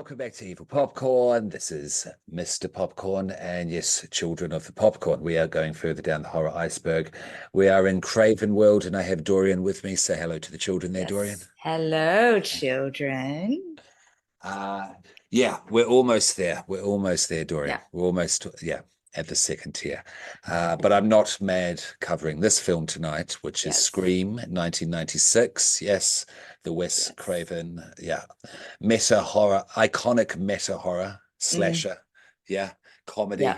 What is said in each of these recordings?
Welcome back to Evil Popcorn. This is Mr. Popcorn, and yes, children of the popcorn. We are going further down the horror iceberg. We are in Craven world, and I have Dorian with me. Say hello to the children there, Yes. Dorian. Hello, children. Uh, yeah, we're almost there. We're almost there, Dorian. Yeah. We're almost, yeah, at the second tier. But I'm not mad covering this film tonight, which is Yes. Scream, 1996. Yes, the Wes Craven, meta horror, iconic meta horror slasher. Comedy.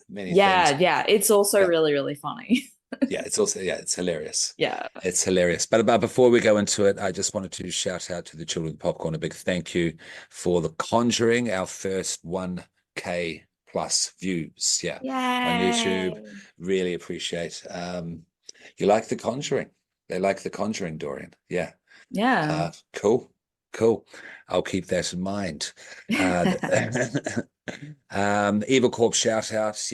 Many things. Yeah. It's also really, really funny. It's also, it's hilarious. Yeah. It's hilarious. But before we go into it, I just wanted to shout out to the children of Popcorn a big thank you for The Conjuring, our first 1K plus views. Yay. On YouTube. Really appreciate. You like The Conjuring? They like The Conjuring, Dorian. Yeah. Cool. I'll keep that in mind. Evil Corp shout outs.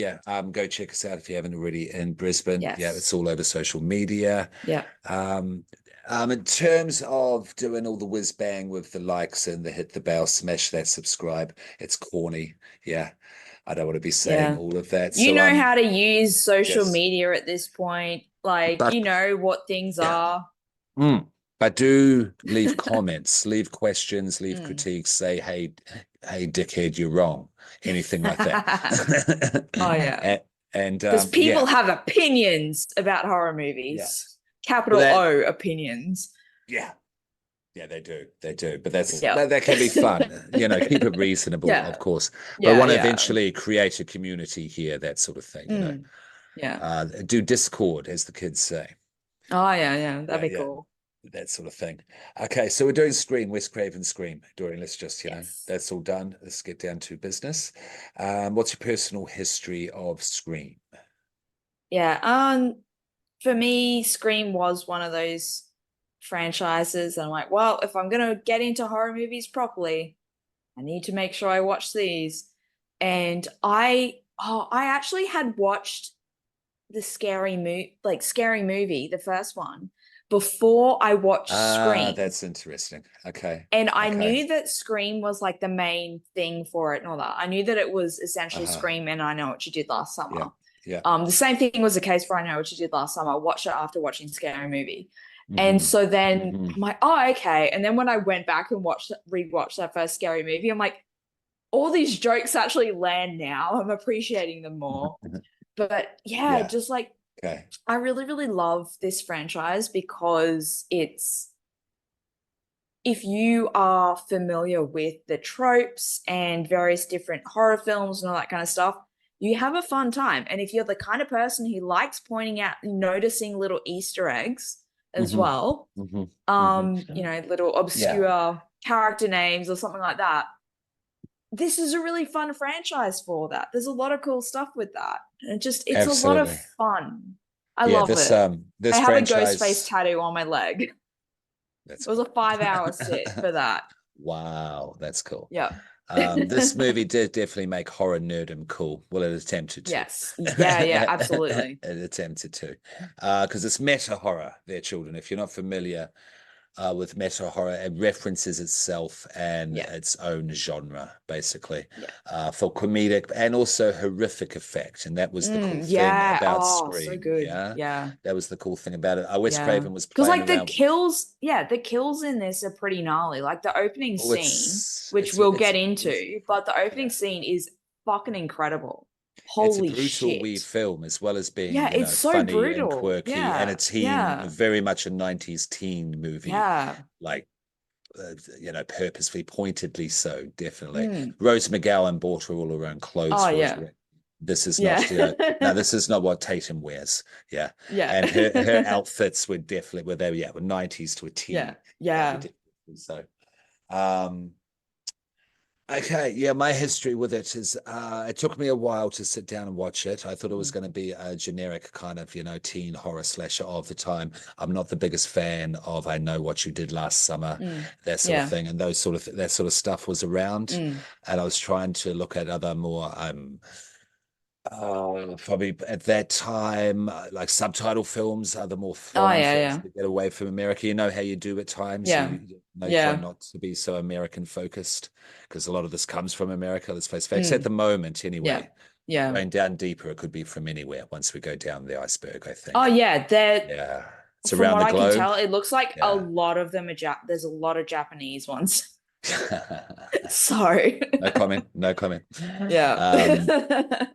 Go check us out if you haven't already in Brisbane. Yes. It's all over social media. In terms of doing all the whiz bang with the likes and the hit the bell, smash that subscribe, it's corny. I don't want to be saying all of that. You know how to use social media at this point. Like, you know what things are. But do leave comments, leave questions, leave critiques, say, hey, dickhead, you're wrong. Anything like that. And because people have opinions about horror movies. Capital O opinions. Yeah, they do. But that can be fun. Keep it reasonable, of course. But I want to eventually create a community here, that sort of thing. Do Discord, as the kids say. That'd be cool. That sort of thing. Okay, so we're doing Scream, Wes Craven Scream. Dorian, let's just, that's all done. Let's get down to business. What's your personal history of Scream? For me, Scream was one of those franchises. And I'm like, well, if I'm going to get into horror movies properly, I need to make sure I watch these. And I actually had watched the Scary Movie, the first one, before I watched Scream. That's interesting. Okay. And I knew that Scream was like the main thing for it and all that. I knew that it was essentially Scream and I Know What You Did Last Summer. The same thing was the case for I Know What You Did Last Summer. I watched it after watching Scary Movie. And so then I'm like, oh, okay. And then when I went back and rewatched that first Scary Movie, I'm like, all these jokes actually land now. I'm appreciating them more. But just like, I really, really love this franchise because if you are familiar with the tropes and various different horror films and all that kind of stuff, you have a fun time. And if you're the kind of person who likes pointing out, noticing little Easter eggs as well, little obscure character names or something like that, this is a really fun franchise for that. There's a lot of cool stuff with that. And it's a lot of fun. I love it. This I have franchise... a ghost face tattoo on my leg. It was a 5-hour sit for that. Wow, that's cool. This movie did definitely make horror nerdom cool. Well, it attempted to. Yes. Yeah, absolutely. It attempted to. Because it's meta horror, their children. If you're not familiar with meta horror, it references itself and its own genre, basically, for comedic and also horrific effect. And that was the cool thing about Scream. So good. That was the cool thing about it. Wes Craven was because like the kills in this are pretty gnarly. Like the opening scene, which we'll get into, but the opening scene is fucking incredible. Holy shit. It's a brutal wee film, as well as being it's so funny brutal and quirky, and a teen, very much a 90s teen movie, purposefully, pointedly so, definitely. Rose McGowan bought her all her own clothes. This is not this is not what Tatum wears. And her outfits were definitely were 90s to a teen. So my history with it is it took me a while to sit down and watch it. I thought it was going to be a generic kind of teen horror slasher of the time. I'm not the biggest fan of I Know What You Did Last Summer, that sort of thing, and that sort of stuff was around. And I was trying to look at other more Probably at that time, like subtitle films are the more Oh foreign yeah, films yeah, to get away from America. You know how you do at times. yeah, You try yeah. not to be so American focused because a lot of this comes from America. Let's face facts. At Mm, the moment, yeah, anyway, yeah. going down deeper, it could be from anywhere once we go down the iceberg, I Oh think. yeah, there. Yeah. It's From around what the I can globe. tell, it looks like a Yeah. lot of them are there's a lot of Japanese ones. So No comment. No comment. yeah.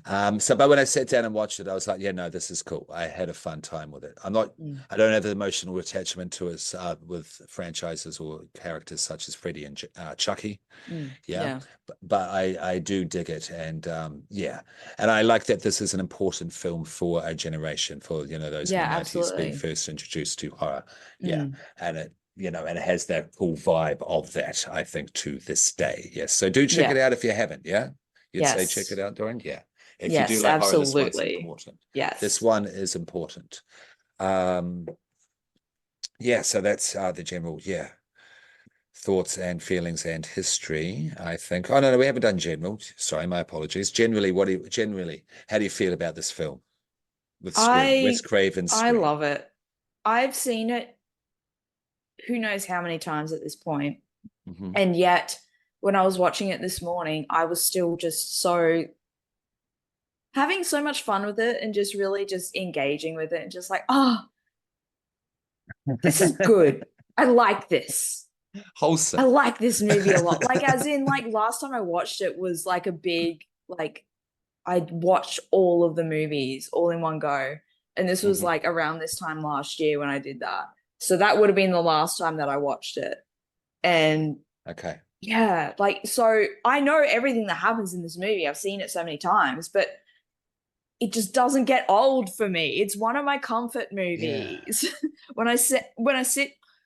Um, but when I sat down and watched it, I was like, yeah, no, this is cool. I had a fun time with it. Mm, I don't have the emotional attachment to it with franchises or characters such as Freddy and Chucky. Yeah, yeah. but I do dig it, and yeah, and I like that this is an important film for a generation, for those in Yeah, the 90s being absolutely. first introduced to horror. Yeah, Mm, and it has that cool vibe of that, I think, to this day. Yes, so do check it yeah. out if you haven't. Yeah, you'd say check it Yes. out, Dorian. Yeah, if you do Yes, like horror, this one's absolutely. important. This Yes. one is important. Um, yeah, so that's the general. Yeah, thoughts and feelings and history, I think. Oh no, we haven't done general. Sorry, my apologies. Generally, how do you feel about this film with Scream? Wes I Craven's I Scream. love it. I've seen it who knows how many times at this point. Hmm. And yet when I was watching it this morning, I was still just so having so much fun with it and just really just engaging with it and just like, oh, this is good. I like this. I Wholesome. like this movie a lot. Like as in like last time I watched it was like a big like I watched all of the movies all in one go. And this was Hmm. like around this time last year when I did that. So that would have been the last time that I watched it. And Okay. yeah, like so I know everything that happens in this movie. I've seen it so many times, but it just doesn't get old for me. It's one of my comfort Yeah. movies. When I sit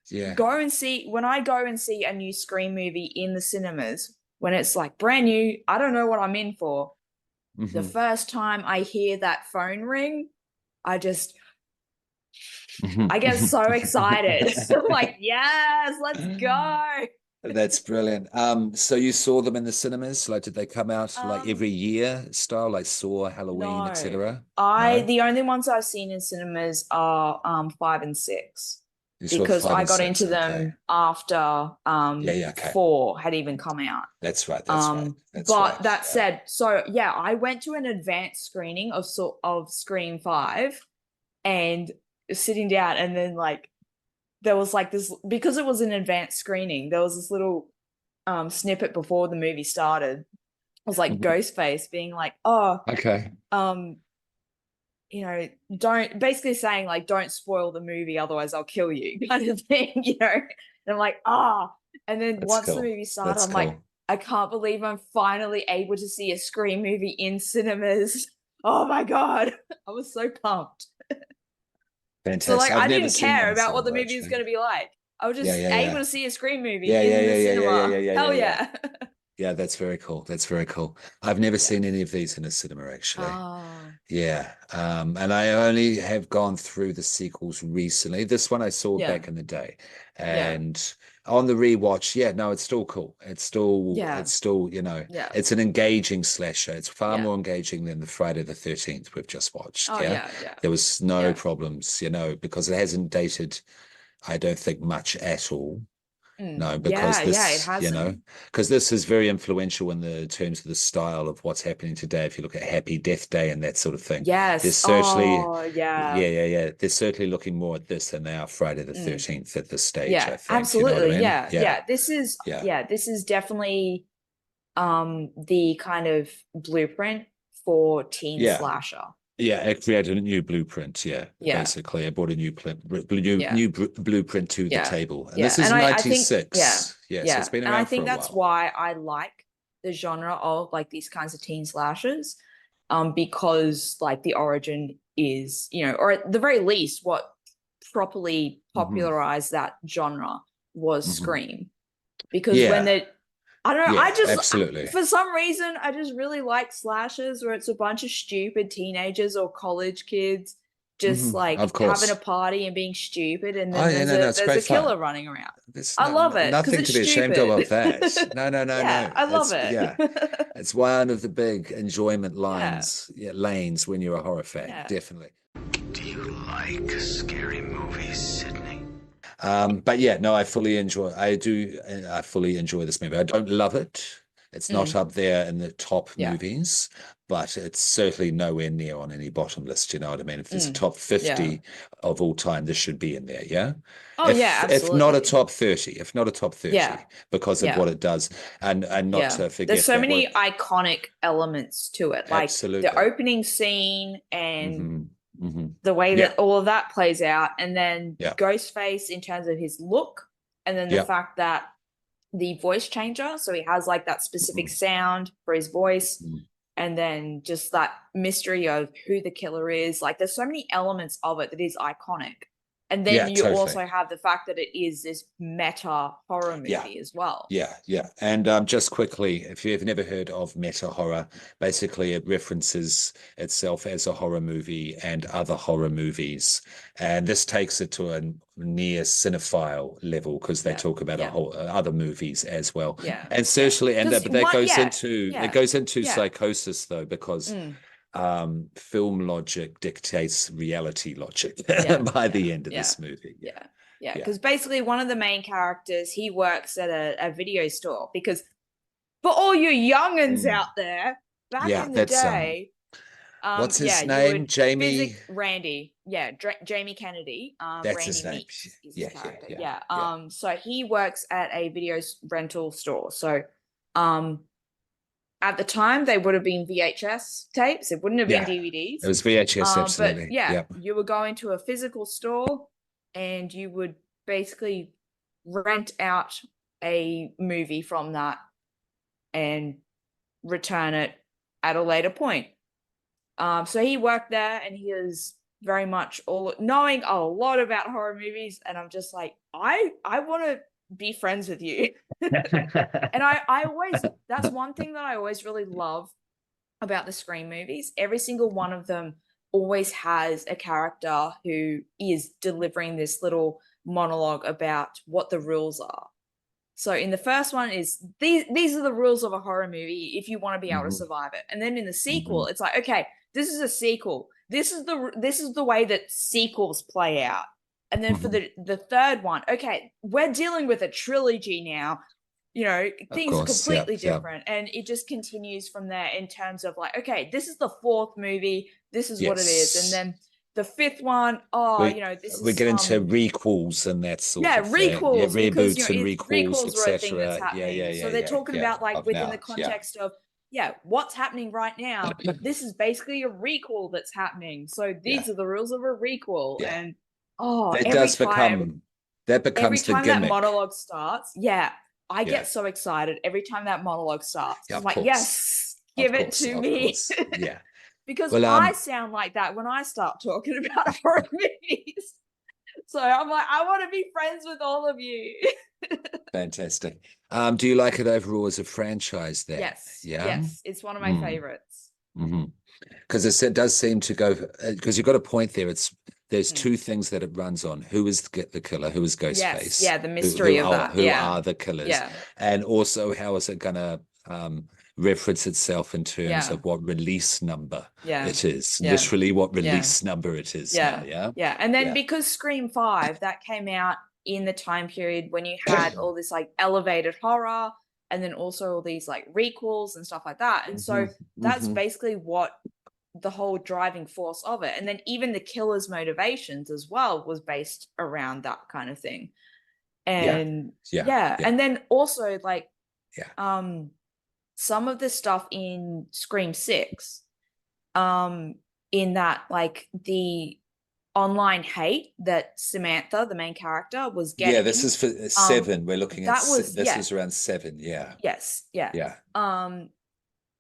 Yeah. go and see when I go and see a new Scream movie in the cinemas, when it's like brand new, I don't know what I'm in for. The Hmm. first time I hear that phone ring, I just I get so excited. I'm like, yes, let's go. That's brilliant. So you saw them in the cinemas? Like, did they come out like Um, every year style, like Saw, Halloween, no. etc.? I No? the only ones I've seen in cinemas are 5 and 6 You saw because five I and got six. into Okay. them after Yeah, yeah, okay. 4 had even come out. That's right. That's right. That's But right. that said, so yeah, I went to an advanced screening of Scream 5 and sitting down and then like there was like this because it was an advanced screening, there was this little snippet before the movie started. It was like Mhm. Ghostface being like, "Oh, Okay. um, don't basically saying like don't spoil the movie, otherwise I'll kill you," kind of thing. And I'm like, ah. And then That's once the cool. movie started, That's I'm like, cool. I can't believe I'm finally able to see a Scream movie in cinemas. Oh my God. I was so pumped. So like Fantastic. I've I never didn't seen one care in about what the cinema, movie is actually. going to be like. I was Yeah, just yeah, able yeah. to see a Scream movie Yeah, yeah, in the yeah, yeah, yeah, yeah, yeah, cinema. yeah, yeah, Hell yeah. yeah. Yeah, that's very cool. That's very cool. I've never Yeah. seen any of these in a cinema, actually. Oh, Yeah. And I only have gone through the sequels recently. This one I saw yeah. back in the day. Yeah. And on the rewatch, yeah, no, it's still cool. Yeah. It's still, Yeah. it's an engaging slasher. It's far Yeah. more engaging than the Friday the 13th we've just watched. Oh Yeah. yeah. Yeah. There was no Yeah. problems, because it hasn't dated, I don't think, much at all. No, because Yeah, yeah, it this, hasn't. because this is very influential in the terms of the style of what's happening today. If you look at Happy Death Day and that sort of thing, there's Yes. certainly, Oh, yeah. yeah, yeah, yeah. They're certainly looking more at this than they are Friday the Mm. 13th at this stage, Yeah, I think. You know what I absolutely. mean? Yeah. Yeah, Yeah. This is yeah, yeah, this is definitely the kind of blueprint for teen yeah. slasher. Yeah, it created a new blueprint. Yeah, Yeah. basically, it brought a Yeah. blueprint to the Yeah. table, and Yeah. this is And I think yeah. '96. Yeah, so it's Yeah. been And I around for think a that's while. why I like the genre of like these kinds of teen slashers because like the origin is, or at the very least what properly Hmm. popularized that genre was Hmm. Scream. Because when Yeah, they I don't know, yeah, absolutely. for some reason I just really like slashers where it's a bunch of stupid teenagers or college kids just like of having a course. party and being stupid, and Oh, then yeah, no, no, it's there's great a killer fun. running around. There's I love it because nothing it's to be ashamed of stupid. that. No, no, no, Yeah, no. I love It's it. yeah, it's one of the big enjoyment Yeah, lanes when you're a horror fan, yeah. definitely. Do you like scary movies, Sydney? But yeah, no, I fully enjoy. I fully enjoy this movie. I don't love it. It's not up there in the top Yeah. movies, but it's certainly nowhere near on any bottom list. You know what I mean? If there's a top Yeah. 50 of all time, this should be in there. Yeah. Oh yeah, If not a absolutely. top 30, if not a top 30, Yeah. because of Yeah. what it does, and not Yeah. to There's forget so that many what iconic elements to it, like the absolutely. opening scene and Hmm. Hmm. the way Yeah. that all of that plays out, and then Yeah. Ghostface in terms of his look, and then the Yeah. fact that the voice changer, so he has like that specific Mhm. sound for his voice, Mhm. and then just that mystery of who the killer is. Like there's so many elements of it that is iconic. And then Yeah, you totally. also have the fact that it is this meta horror Yeah. movie as well. Yeah, yeah. And just quickly, if you've never heard of meta horror, basically it references itself as a horror movie and other horror movies. And this takes it to a near cinephile level because they talk about a whole other movies as well. Yeah. And certainly, and that, but that goes it goes into psychosis though, because film logic dictates reality logic by the end of this movie. Yeah, because basically one of the main characters, he works at a video store, because for all you youngins out there, back in the day, what's his you name? would Jamie? Randy. Yeah, Jamie Kennedy. That's Randy his name. Meeks is his character. Yeah. So he works at a video rental store. So at the time they would have been VHS tapes. It wouldn't have been DVDs. It was VHS, absolutely. But yeah, you would go into a physical store and you would basically rent out a movie from that and return it at a later point. So he worked there, and he is very much knowing a lot about horror movies, and I'm just like, I want to be friends with you. And I always, that's one thing that I always really love about the Scream movies. Every single one of them always has a character who is delivering this little monologue about what the rules are. So in the first one is these are the rules of a horror movie if you want to be able to survive it. And then in the sequel, it's like, okay, this is a sequel. This is the way that sequels play out. And then for the third one, okay, we're dealing with a trilogy now. You know, things are completely different. And it just continues from there in terms of like, okay, this is the fourth movie. This is what it is. And then the fifth one, this is... We get into requels and that sort of requels, thing. Yeah, reboots because, and requels, were a thing that's etc. happening. So they're talking about like within the context of what's happening right now. This is basically a recall that's happening. So these are the rules of a recall. And that becomes the gimmick. That monologue starts, I get so excited every time that monologue starts. I'm like, yes, give it to me. Yeah. Because I sound like that when I start talking about horror movies. So I'm like, I want to be friends with all of you. Fantastic. Do you like it overall as a franchise then? Yes. Yeah. Yes. It's one of my favorites. Because it does seem to go, because you've got a point there. There's two things that it runs on. Who is the killer? Who is Ghostface? Yes. Yeah, the mystery of that. Who are the killers? Yeah. And also, how is it going to reference itself in terms of what release number it is? Literally what release number it is. Yeah. And then because Scream 5, that came out in the time period when you had all this like elevated horror, and then also all these like requels and stuff like that. And so that's basically what the whole driving force of it. And then even the killer's motivations as well was based around that kind of thing. And and then also like some of the stuff in Scream 6, in that like the online hate that Samantha, the main character, was getting. Yeah, this is for 7. We're looking at this was around 7. Yeah. Yes. Yeah.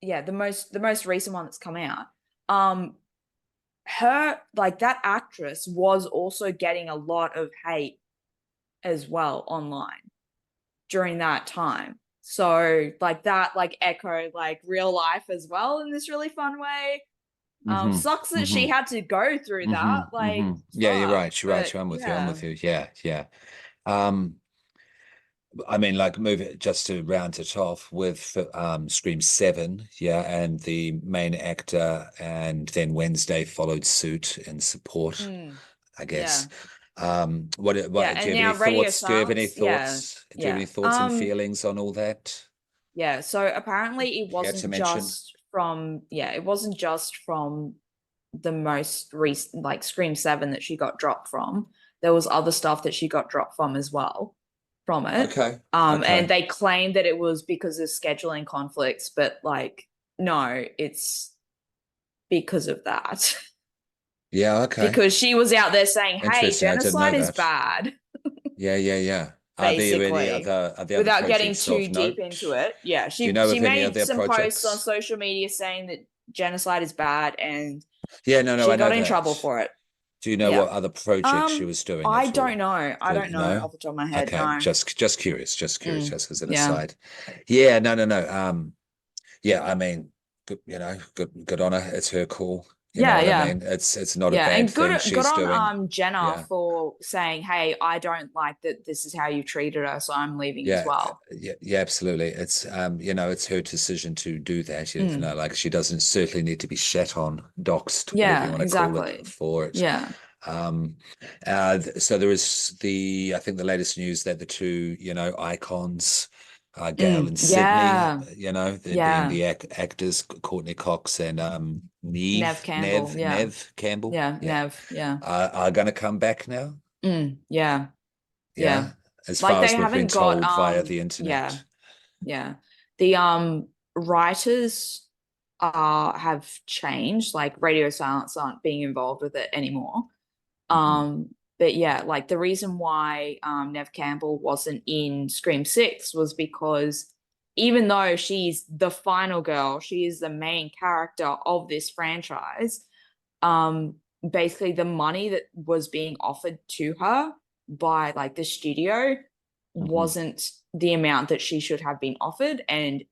Yeah. The most recent one that's come out. Her, like, that actress was also getting a lot of hate as well online during that time. So like that like echoed like real life as well in this really fun way. Sucks that she had to go through that. Like, yeah, you're right. but I'm with you. I'm with you. Yeah, yeah. I mean, like, move it just to round it off with Scream 7, yeah, and the main actor, and then Wednesday followed suit in support, I guess. What do you have any thoughts? Do you have any thoughts? Do you have any thoughts and feelings on all that? Yeah, so apparently it wasn't just from the most recent, like Scream 7, that she got dropped from. There was other stuff that she got dropped from as well. From it. Okay. And they claimed that it was because of scheduling conflicts, but like, no, it's because of that. Yeah, okay. Because she was out there saying, hey, genocide is bad. Yeah. Basically, are there any other without getting too deep into it. Yeah, she made some posts on social media saying that genocide is bad, and she got in trouble for it. Do you know what other projects she was doing? I don't know. I don't know off the top of my head. Okay, no. just curious, just as an aside. Yeah, no. Yeah, I mean, good on her. It's her call. You know what I mean? It's not a bad thing she's doing. Good on Jenna for saying, hey, I don't like that this is how you treated her, so I'm leaving as well. Yeah, absolutely. It's it's her decision to do that. You know, like, she doesn't certainly need to be shat on, doxed, whatever you want to call it, for it. Yeah. So there is I think the latest news that the two, icons, Gail and Sydney, being the actors, Courtney Cox and Neve Campbell. Neve Campbell. Neve, are going to come back now. Yeah. As far as we've been told via the internet. Yeah. The writers have changed. Like, Radio Silence aren't being involved with it anymore. But yeah, like, the reason why Neve Campbell wasn't in Scream 6 was because even though she's the final girl, she is the main character of this franchise, basically the money that was being offered to her by, like, the studio wasn't the amount that she should have been offered, and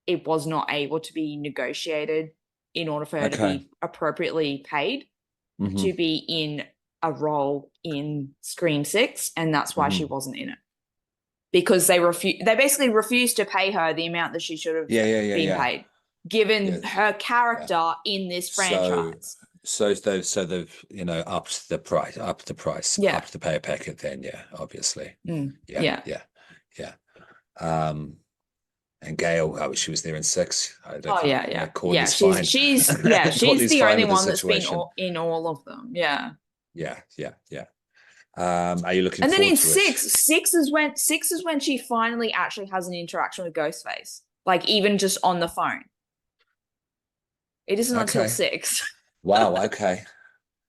it was not able to be negotiated in order for her to be appropriately paid to be in a role in Scream 6, and that's why she wasn't in it. Because they basically refused to pay her the amount that she should have been paid, given her character in this franchise. So they've upped the price, upped the pay packet. Then obviously, yeah. And Gail, she was there in 6. Courtney's fine. She's the only one that's been in all of them. Yeah. Are you looking? And then in to 6 is when she finally actually has an interaction with Ghostface, like, even just on the phone. It isn't until 6. Wow. Okay.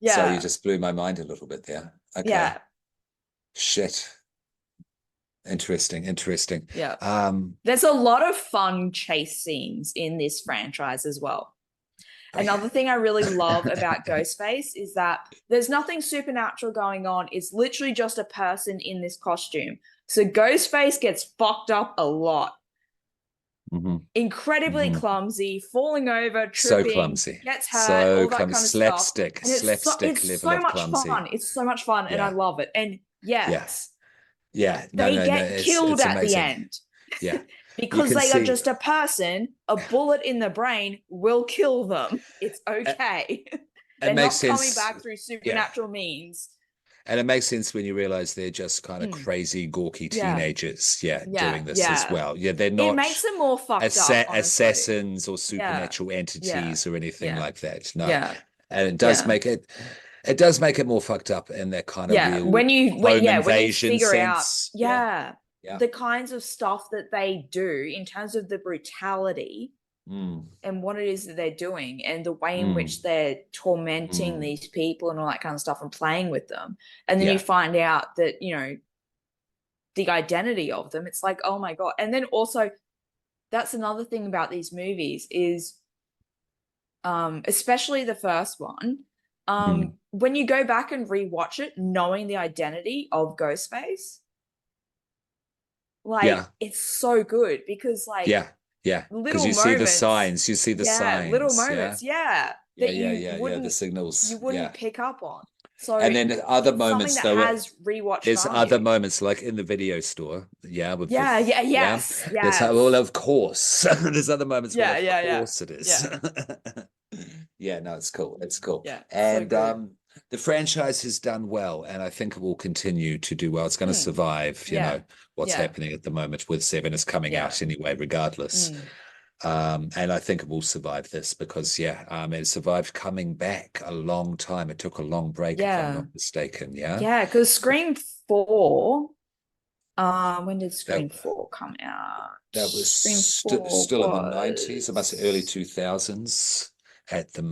Yeah. So you just blew my mind a little bit there. Okay. Yeah. Shit. Interesting. Yeah. There's a lot of fun chase scenes in this franchise as well. Another thing I really love about Ghostface is that there's nothing supernatural going on. It's literally just a person in this costume. So Ghostface gets fucked up a lot. Incredibly clumsy, falling over, tripping, so clumsy, gets hurt, all that kind of slapstick, stuff. Slapstick level of clumsy. It's so much fun, and I love it. And they get killed at the end. Yeah. Because they are just a person, a bullet in the brain will kill them. It's okay. They're not coming back through supernatural means. And it makes sense when you realize they're just kind of crazy, gawky teenagers, doing this as well. Yeah, they're not. It makes them more fucked up. Assassins or supernatural entities or anything like that. No, and it does make it. It does make it more fucked up in that kind of real when you figure sense. out the kinds of stuff that they do in terms of the brutality and what it is that they're doing and the way in which they're tormenting these people and all that kind of stuff and playing with them. And then you find out that, the identity of them, it's like, oh my God. And then also, that's another thing about these movies is, especially the first one, when you go back and rewatch it, knowing the identity of Ghostface, it's so good because because you see the signs, little moments, that the signals. You wouldn't pick up on. So and then other moments that has rewatch there's value. other moments like in the video store. With yes. Well, of course. There's other moments where of course it is. No, it's cool. It's cool. Yeah. And the franchise has done well, and I think it will continue to do well. It's going to survive, you know, what's happening at the moment with 7 is coming out anyway, regardless. And I think it will survive this because it survived coming back a long time. It took a long break, if I'm not mistaken. Because Scream 4, when did Scream 4 come out? That was still in the 90s. It must be early 2000s at the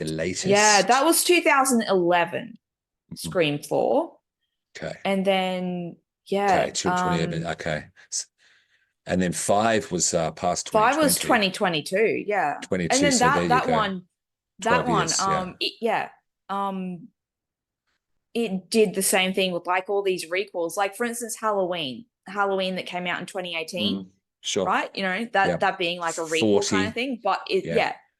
latest. Yeah, that was 2011. Scream 4. Okay. And then okay. And then 5 was past 2020. 5 was 2022, 22. And then so that one, it did the same thing with like all these recalls. Like for instance, Halloween that came out in 2018. Sure. Right? You know, that being like a recall kind of thing. But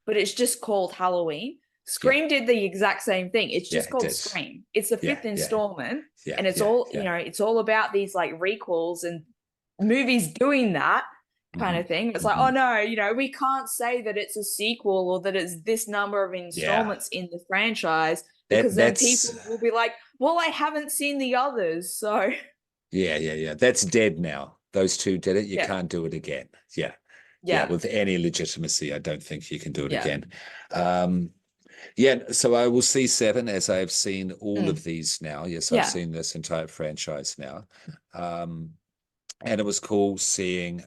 but it's just called Halloween. Scream did the exact same thing. It's just called Scream. It's the 5th installment. And it's all, you know, it's all about these like recalls and movies doing that kind of thing. It's like, oh no, you know, we can't say that it's a sequel or that it's this number of installments in the franchise because then people will be like, well, I haven't seen the others, so that's dead now. Those two did it. You can't do it again. With any legitimacy, I don't think you can do it again. So I will see 7 as I have seen all of these now. Yes, I've seen this entire franchise now. And it was cool seeing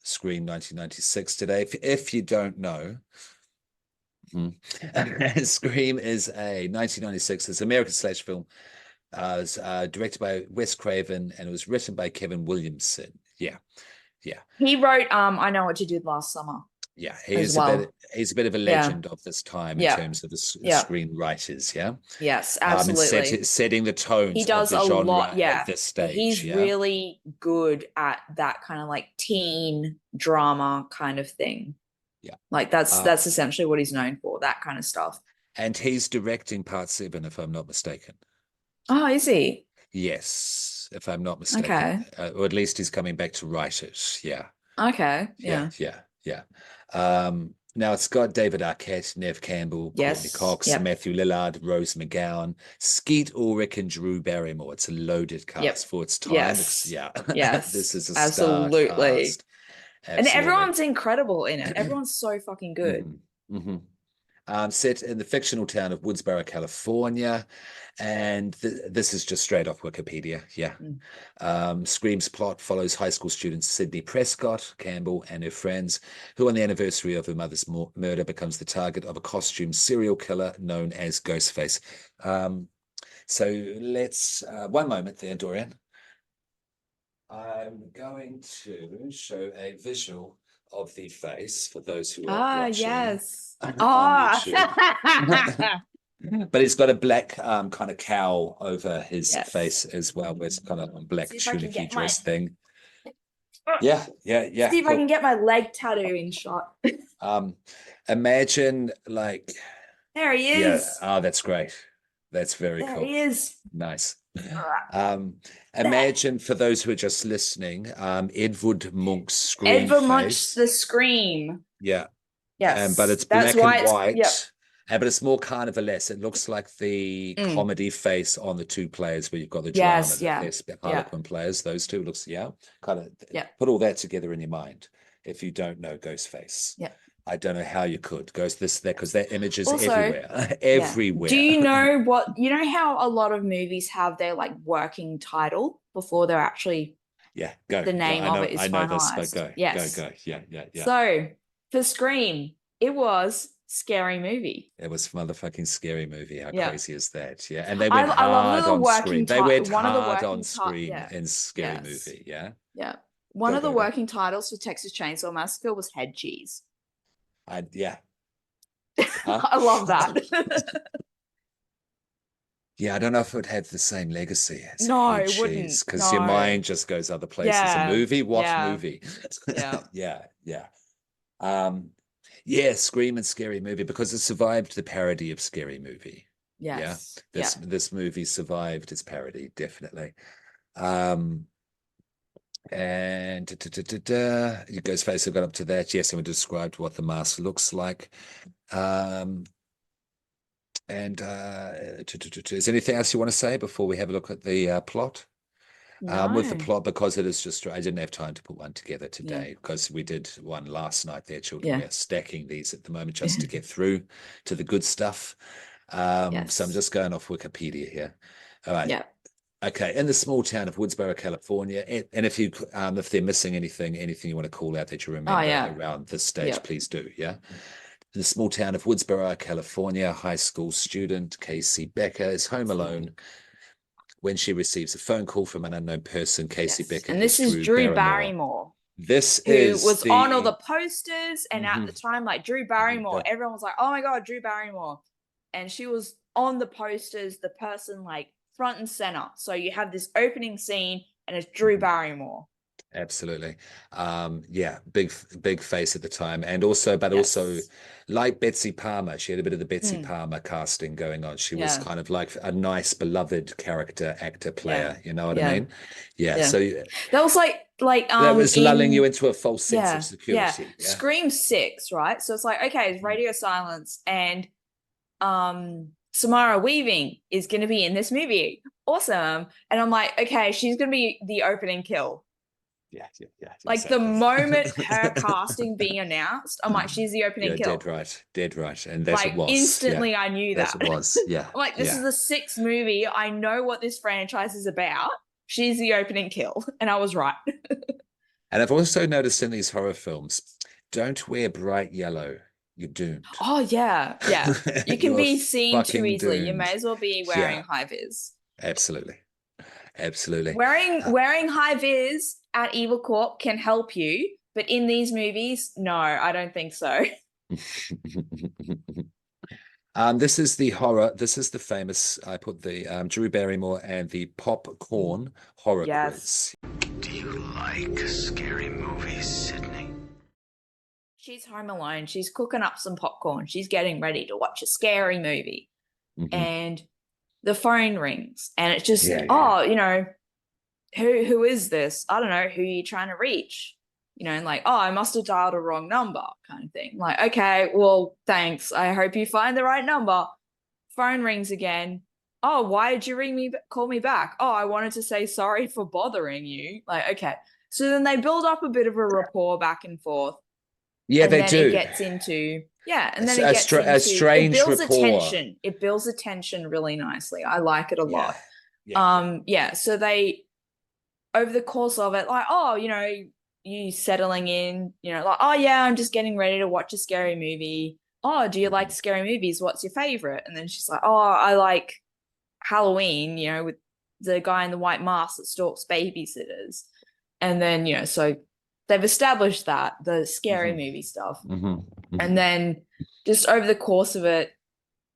Scream 1996 today. If you don't know, Scream is a 1996. It's an American slash film. It was directed by Wes Craven and it was written by Kevin Williamson. He wrote I Know What You Did Last Summer. He's a bit of a legend of this time in terms of the screenwriters. Yes, absolutely. And setting the tone. He does of the a genre lot. at this stage. He's really good at that kind of like teen drama kind of thing. Like that's essentially what he's known for, that kind of stuff. And he's directing part 7, if I'm not mistaken. Oh, is he? Yes, if I'm not mistaken. Okay. Or at least he's coming back to write it. Okay. Now it's got David Arquette, Neve Campbell, Courtney Cox, Matthew Lillard, Rose McGowan, Skeet Ulrich, and Drew Barrymore. It's a loaded cast for its time. Yes. This is a absolutely. Star cast. And everyone's incredible in it. Everyone's so fucking good. Set in the fictional town of Woodsboro, California. And this is just straight off Wikipedia. Scream's plot follows high school student Sydney Prescott Campbell and her friends, who on the anniversary of her mother's murder becomes the target of a costume serial killer known as Ghostface. So let's, one moment there, Dorian. I'm going to show a visual of the face for those who are watching. Yes. But he's got a black kind of cowl over his face as well, with kind of a black tunic dress thing. See if I can get my leg tattoo in shot. Imagine like there he is. That's great. That's very cool. There he is. Nice. Imagine for those who are just listening, Edvard Munch's Scream. Edvard Munch's The Scream. Yes. But it's That's black and white. But it's more carnivalesque. It looks like the comedy face on the two players where you've got the drama, the Harlequin players. Those two looks put all that together in your mind. If you don't know Ghostface, I don't know how you could because that image is also, everywhere. Do you know how a lot of movies have their like working title before they're actually the name of it is finalized? Go. Yeah. So for Scream, it was Scary Movie. It was motherfucking Scary Movie. How crazy is that? Yeah, and they went hard on Scream. They went hard on Scream in Scary Movie. Yeah. One of the working titles for Texas Chainsaw Massacre was Head Cheese. I love that. I don't know if it would have the same legacy as it wouldn't, because your mind just goes other places. A movie? What movie? Yeah, Scream and Scary Movie, because it survived the parody of Scary Movie. Yes. Yeah, this movie survived its parody, definitely. And Ghostface have got up to that. Yes, and we described what the mask looks like. And is there anything else you want to say before we have a look at the plot? With the plot, because it is just, I didn't have time to put one together today because we did one last night there, children. We're stacking these at the moment just to get through to the good stuff. So I'm just going off Wikipedia here. All right. Yeah. Okay. In the small town of Woodsboro, California, and if they're missing anything you want to call out that you remember around this stage, please do. Yeah. In the small town of Woodsboro, California, high school student Casey Becker is home alone when she receives a phone call from an unknown person. Casey Becker, and this is Drew Barrymore. This who was on all the posters, and at the time, like Drew Barrymore, everyone was like, "Oh my god, Drew Barrymore," and she was on the posters, the person like front and center. So you have this opening scene, and it's Drew Barrymore. Absolutely. Big face at the time. And also, also like Betsy Palmer, she had a bit of the Betsy Palmer casting going on. She was kind of like a nice, beloved character, actor, player. You know what I mean? Yeah. So that was like that was lulling you into a false sense of security. Yeah. Scream 6, right? So it's like, okay, it's radio silence, and Samara Weaving is gonna be in this movie. Awesome. And I'm like, okay, she's gonna be the opening kill. Yeah. Like exactly. The moment her casting being announced, I'm like, she's the opening kill. Dead right. And that's like, it was. Instantly I knew that. It was, yeah. I'm like, this is the 6th movie. I know what this franchise is about. She's the opening kill. And I was right. And I've also noticed in these horror films, don't wear bright yellow. You're doomed. Oh, yeah. You can be seen too easily. Doomed. You may as well be wearing high vis. Absolutely. Wearing high vis at Evil Corp can help you, but in these movies, no, I don't think so. This is the horror. This is the famous. I put the Drew Barrymore and the Popcorn horror quiz. Do you like scary movies, Sydney? She's home alone. She's cooking up some popcorn. She's getting ready to watch a scary movie, and the phone rings, and it's just, you know, who is this? I don't know. Who are you trying to reach? You know, and like, oh, I must have dialed a wrong number kind of thing. Like, okay, well, thanks. I hope you find the right number. Phone rings again. Oh, why did you call me back? Oh, I wanted to say sorry for bothering you. Like, okay. So then they build up a bit of a rapport back and forth. Yeah, and they do. It gets into, and then a strange it builds rapport. attention. It builds attention really nicely. I like it a lot. So they, over the course of it, like, oh, you know, you settling in, you know, like, oh yeah, I'm just getting ready to watch a scary movie. Oh, do you like scary movies? What's your favorite? And then she's like, oh, I like Halloween, you know, with the guy in the white mask that stalks babysitters. And then, you know, so they've established that, the scary movie stuff. And then just over the course of it,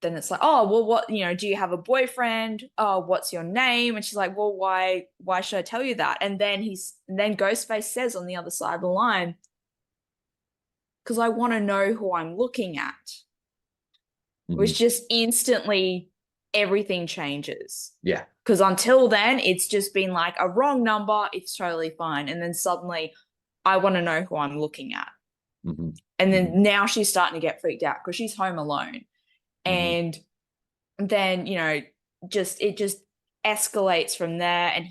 then it's like, oh, well, what, you know, do you have a boyfriend? Oh, what's your name? And she's like, well, why should I tell you that? And then Ghostface says on the other side of the line, because I want to know who I'm looking at, which just instantly everything changes. Yeah. Because until then, it's just been like a wrong number. It's totally fine. And then suddenly I want to know who I'm looking at. And then now she's starting to get freaked out because she's home alone. And then, you know, it just escalates from there. And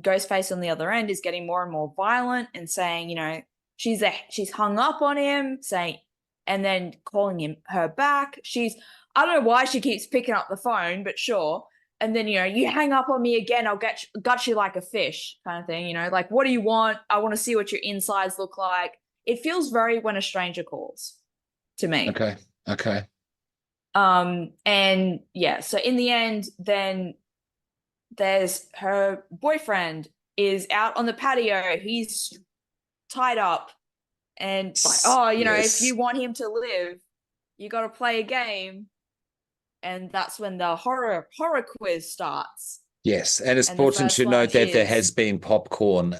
Ghostface on the other end is getting more and more violent and saying, you know, she's hung up on him, saying, and then calling her back. I don't know why she keeps picking up the phone, but sure. And then, you know, you hang up on me again, I'll gut you like a fish kind of thing, you know, like, what do you want? I want to see what your insides look like. It feels very When a Stranger Calls to me. Okay. And yeah, so in the end, then there's her boyfriend is out on the patio. He's tied up, and it's like, oh, you know, if you want him to live, you got to play a game. And that's when the horror quiz starts. Yes, and it's important to note that there has been popcorn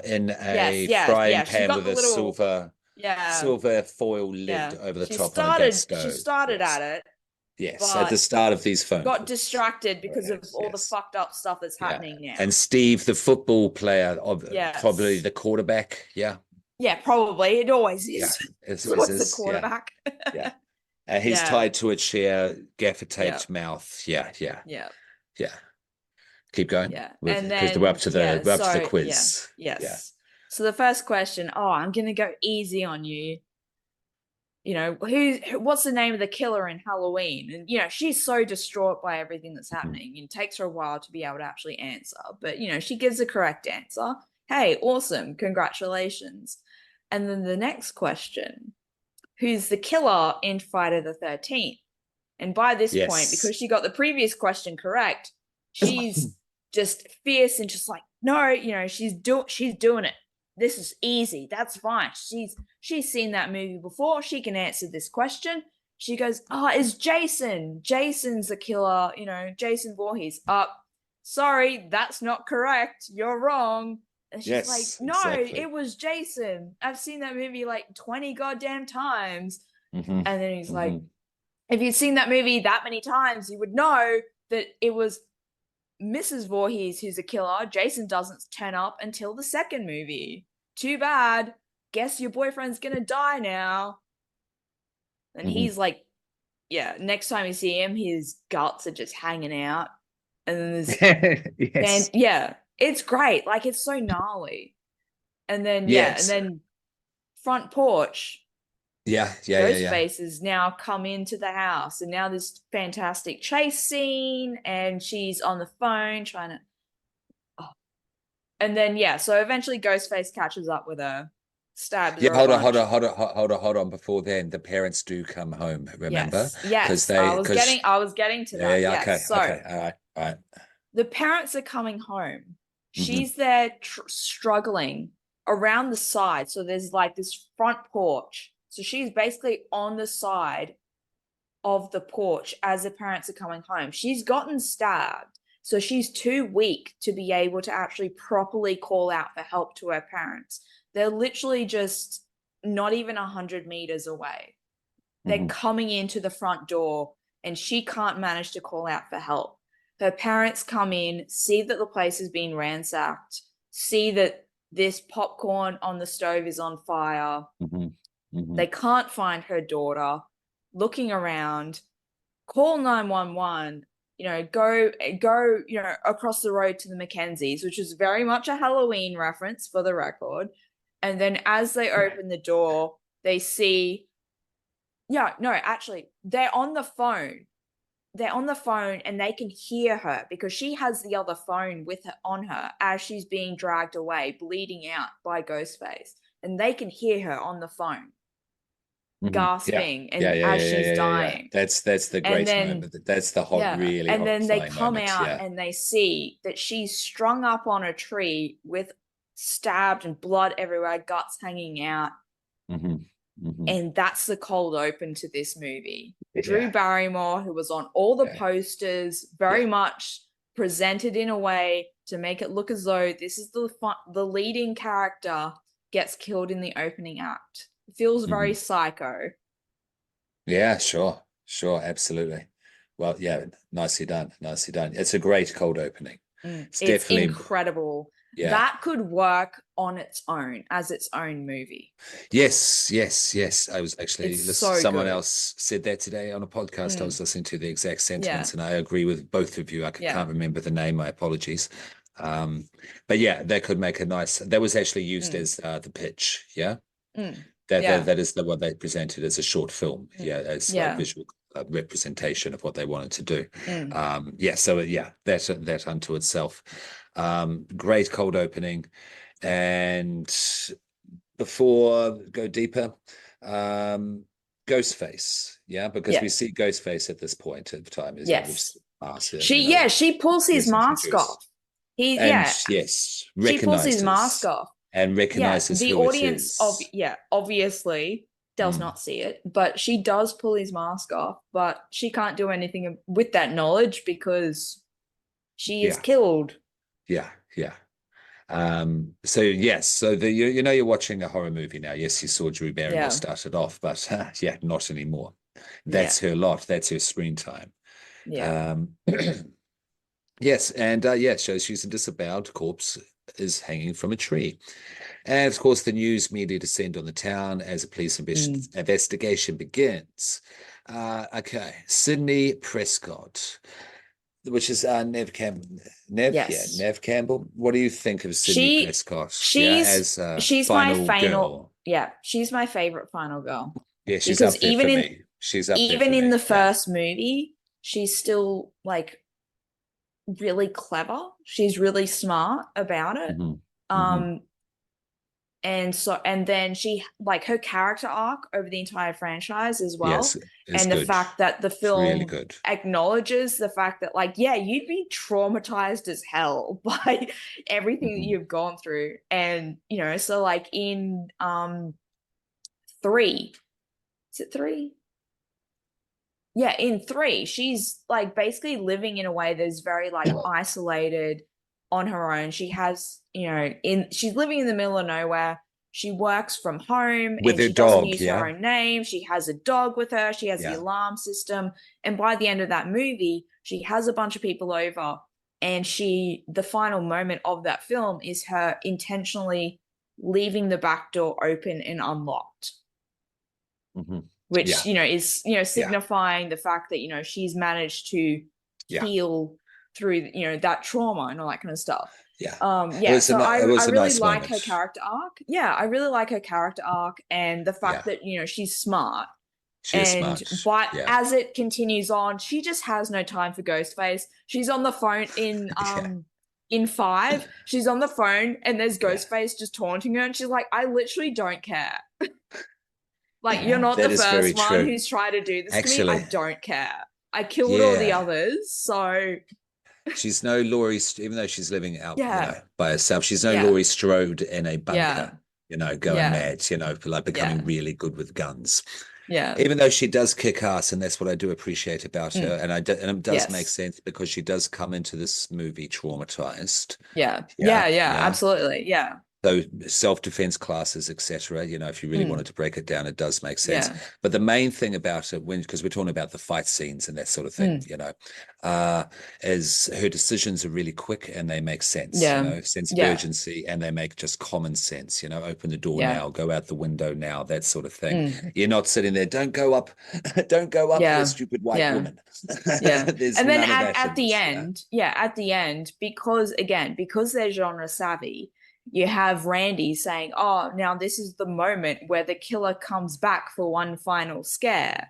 in a frying pan with a silver silver foil lid over the top of a gas stove. She started at it. Yes, at the start of these phone got calls. Distracted because of all the fucked up stuff that's happening now. And Steve, the football player, probably the quarterback. Yeah, probably. It always is. Yeah, it's always the quarterback. Yeah. And he's tied to a chair, gaffer taped mouth. Yeah. Keep going. Yeah. Because we're up to the quiz. Yes. So the first question, I'm gonna go easy on you. You know, what's the name of the killer in Halloween? And, you know, she's so distraught by everything that's happening. It takes her a while to be able to actually answer. But, you know, she gives the correct answer. Hey, awesome. Congratulations. And then the next question, who's the killer in Friday the 13th? And by this point, because she got the previous question correct, she's just fierce and just like, no, you know, she's doing it. This is easy. That's fine. She's seen that movie before. She can answer this question. She goes, it's Jason. Jason's the killer. You know, Jason Voorhees. Sorry, that's not correct. You're wrong. And she's like, no, it was Jason. I've seen that movie like 20 goddamn times. And then he's like, if you'd seen that movie that many times, you would know that it was Mrs. Voorhees who's a killer. Jason doesn't turn up until the second movie. Too bad. Guess your boyfriend's gonna die now. And he's like, next time you see him, his guts are just hanging out. And then there's and it's great. Like, it's so gnarly. And then and then front porch. Ghostface has now come into the house, and now this fantastic chase scene, and she's on the phone trying to and then so eventually Ghostface catches up with her, stabs her. Hold on. Before then, the parents do come home, remember? Yes. I was getting to that. Okay. So, all right. The parents are coming home. She's there struggling around the side. So there's like this front porch. So she's basically on the side of the porch as the parents are coming home. She's gotten stabbed. So she's too weak to be able to actually properly call out for help to her parents. They're literally just not even 100 meters away. They're coming into the front door, and she can't manage to call out for help. Her parents come in, see that the place has been ransacked, see that this popcorn on the stove is on fire. They can't find her daughter. Looking around, call 911. You know, go, you know, across the road to the Mackenzies, which is very much a Halloween reference for the record. And then as they open the door, they see, actually, they're on the phone. They're on the phone, and they can hear her because she has the other phone with her on her as she's being dragged away, bleeding out by Ghostface. And they can hear her on the phone. Gasping as she's dying. That's the great moment. That's the hot really. And then they come moment. out and they see that she's strung up on a tree with stabbed and blood everywhere, guts hanging out. And that's the cold open to this movie. Drew Barrymore, who was on all the posters, very much presented in a way to make it look as though this is the leading character gets killed in the opening act. Feels very psycho. Yeah, sure, absolutely. Well, nicely done. It's a great cold opening. It's definitely incredible. That could work on its own as its own movie. Yes. I was actually someone good. else said that today on a podcast. I was listening to the exact sentiments, and I agree with both of you. I can't remember the name. My apologies. But that could make a nice. That was actually used as the pitch. That is what they presented as a short film. As a visual representation of what they wanted to do. That unto itself. Great cold opening. And before go deeper, Ghostface, because we see Ghostface at this point at the time. She pulls his mask off. She pulls his mask off and recognizes the who audience it is. Obviously does not see it, but she does pull his mask off, but she can't do anything with that knowledge because she is killed. So yes, so you're watching a horror movie now. Yes, you saw Drew Barrymore start it off, but yeah, not anymore. That's her lot. That's her screen time. Yeah. Yes, and shows she's a disemboweled corpse is hanging from a tree. And of course, the news media descend on the town as a police investigation begins. Okay, Sydney Prescott, which is Nev Campbell. Nev Campbell. What do you think of Sydney Prescott? She's final girl. Yeah, she's my favorite final girl. Yeah, she's up there for me. She's up there for me. Even in the first movie, she's still like really clever. She's really smart about it. And then she like her character arc over the entire franchise as well. Yes, and the fact that the film really good. Acknowledges the fact that like, yeah, you'd be traumatized as hell by everything that you've gone through. And so like in 3, is it 3? Yeah, in 3, she's like basically living in a way that's very like isolated on her own. She has, she's living in the middle of nowhere. She works from home with her she dog, doesn't use her own name. She has a dog with her. She has the alarm system. And by the end of that movie, she has a bunch of people over. And the final moment of that film is her intentionally leaving the back door open and unlocked. Which is signifying the fact that she's managed to heal through that trauma and all that kind of stuff. So I really like her character arc. I really like her character arc and the fact that she's smart. But as it continues on, she just has no time for Ghostface. She's on the phone in 5. She's on the phone and there's Ghostface just taunting her and she's like, I literally don't care. Like, you're not the first one who's tried to do this to me. I don't care. I killed all the others, so... She's no Laurie, even though she's living out by herself, she's no Laurie Strode in a bunker, going mad, like becoming really good with guns. Yeah. Even though she does kick ass, and that's what I do appreciate about her. And it does make sense because she does come into this movie traumatized. Yeah, absolutely. Yeah. So self-defense classes, etc. If you really wanted to break it down, it does make sense. But the main thing about it, because we're talking about the fight scenes and that sort of thing, is her decisions are really quick and they make sense. Sense of urgency, and they make just common sense. Open the door now, go out the window now, that sort of thing. You're not sitting there. Don't go up that stupid white woman. And then at the end, because they're genre savvy. You have Randy saying, oh, now this is the moment where the killer comes back for one final scare.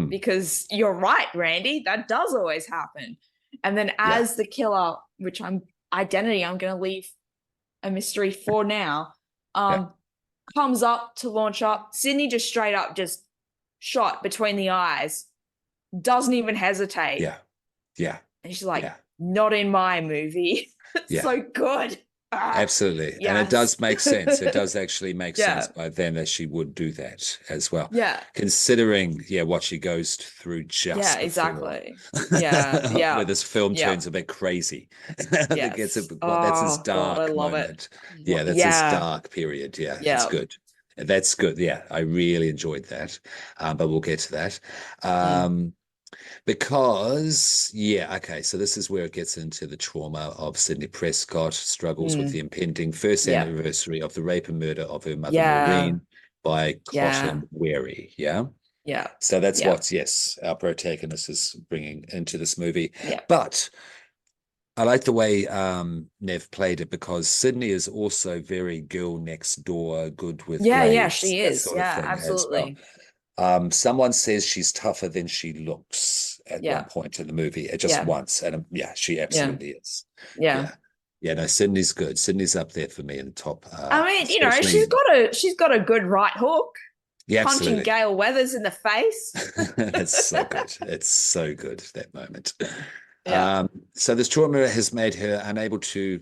Because you're right, Randy, that does always happen. And then as the killer, which I'm going to leave a mystery for now, comes up to launch up, Sydney just straight up just shot between the eyes, doesn't even hesitate. Yeah. And she's like, not in my movie. It's so good. Absolutely. Yes. And it does make sense. It does actually make sense by then that she would do that as well. Considering, what she goes through just exactly. Where this film turns a bit crazy. That's his dark God, I love moment. That's his dark period. It's good. That's good. I really enjoyed that. But we'll get to that. Because, so this is where it gets into the trauma of Sydney Prescott, struggles with the impending first anniversary of the rape and murder of her mother, Maureen, by Cotton Wary. So that's what, our protagonist is bringing into this movie. But I like the way Nev played it because Sydney is also very girl next door, good with grades, she is. Absolutely. Someone says she's tougher than she looks at one point in the movie, just once, and she absolutely is. No, Sydney's good. Sydney's up there for me in the top. I mean, she's got a good right hook. Punching Gail Weathers in the face. It's so good. It's so good, that moment. So this trauma has made her unable to,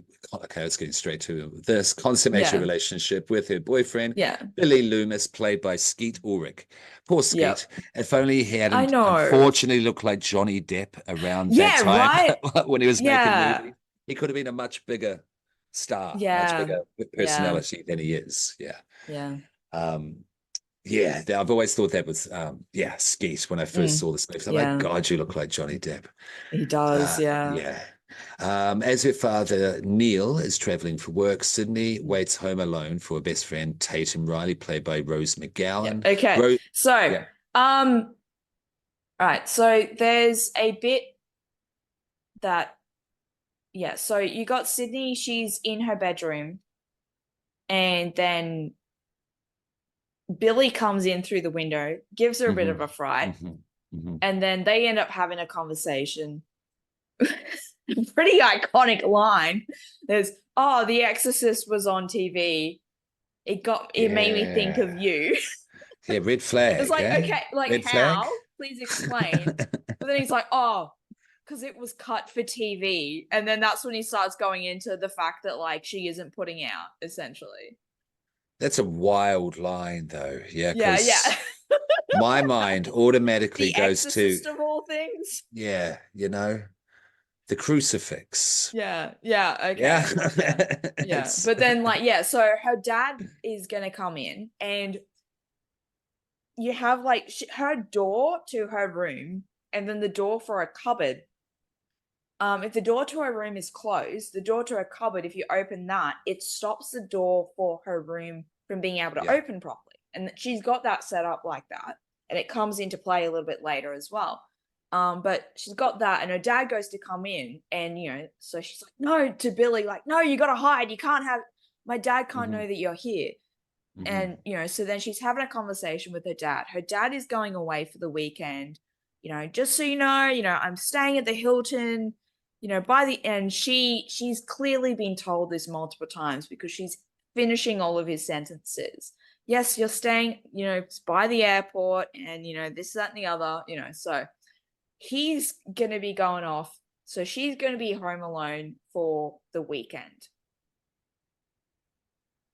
let's get straight to this, consummate a relationship with her boyfriend, Billy Loomis, played by Skeet Ulrich. Poor Skeet. If only he hadn't unfortunately looked like Johnny Depp around that time when he was making movies. He could have been a much bigger star, much Yeah. bigger personality than he is. Yeah. Yeah. Yeah, I've always thought that was Skeet when I first saw this movie. I'm like, God, you look like Johnny Depp. He does, Yeah. As her father, Neil, is traveling for work, Sydney waits home alone for her best friend, Tatum Riley, played by Rose McGowan. Yeah. Okay. Right. So there's a bit that, so you got Sydney, she's in her bedroom, and then Billy comes in through the window, gives her a bit of a fright, and then they end up having a conversation. Pretty iconic line. There's, The Exorcist was on TV. It made me think of you. Yeah, red flag. It's like, okay, like red how? Flag? Please explain. But then he's like, because it was cut for TV. And then that's when he starts going into the fact that like she isn't putting out, essentially. That's a wild line, though. Yeah. Yeah. My mind automatically goes Exorcist of all things. Yeah, the crucifix. Yeah. Okay. Yeah. But then, so her dad is gonna come in, and you have like her door to her room, and then the door for a cupboard. If the door to her room is closed, the door to her cupboard, if you open that, it stops the door for her room from being able to open properly. And she's got that set up like that, and it comes into play a little bit later as well. But she's got that, and her dad goes to come in, and so she's like, no, to Billy, like, no, you gotta hide. You can't have, my dad can't know that you're here. And so then she's having a conversation with her dad. Her dad is going away for the weekend. Just so you know, I'm staying at the Hilton. By the end, she's clearly been told this multiple times because she's finishing all of his sentences. Yes, you're staying, it's by the airport, and this, that, and the other, so he's gonna be going off. So she's gonna be home alone for the weekend.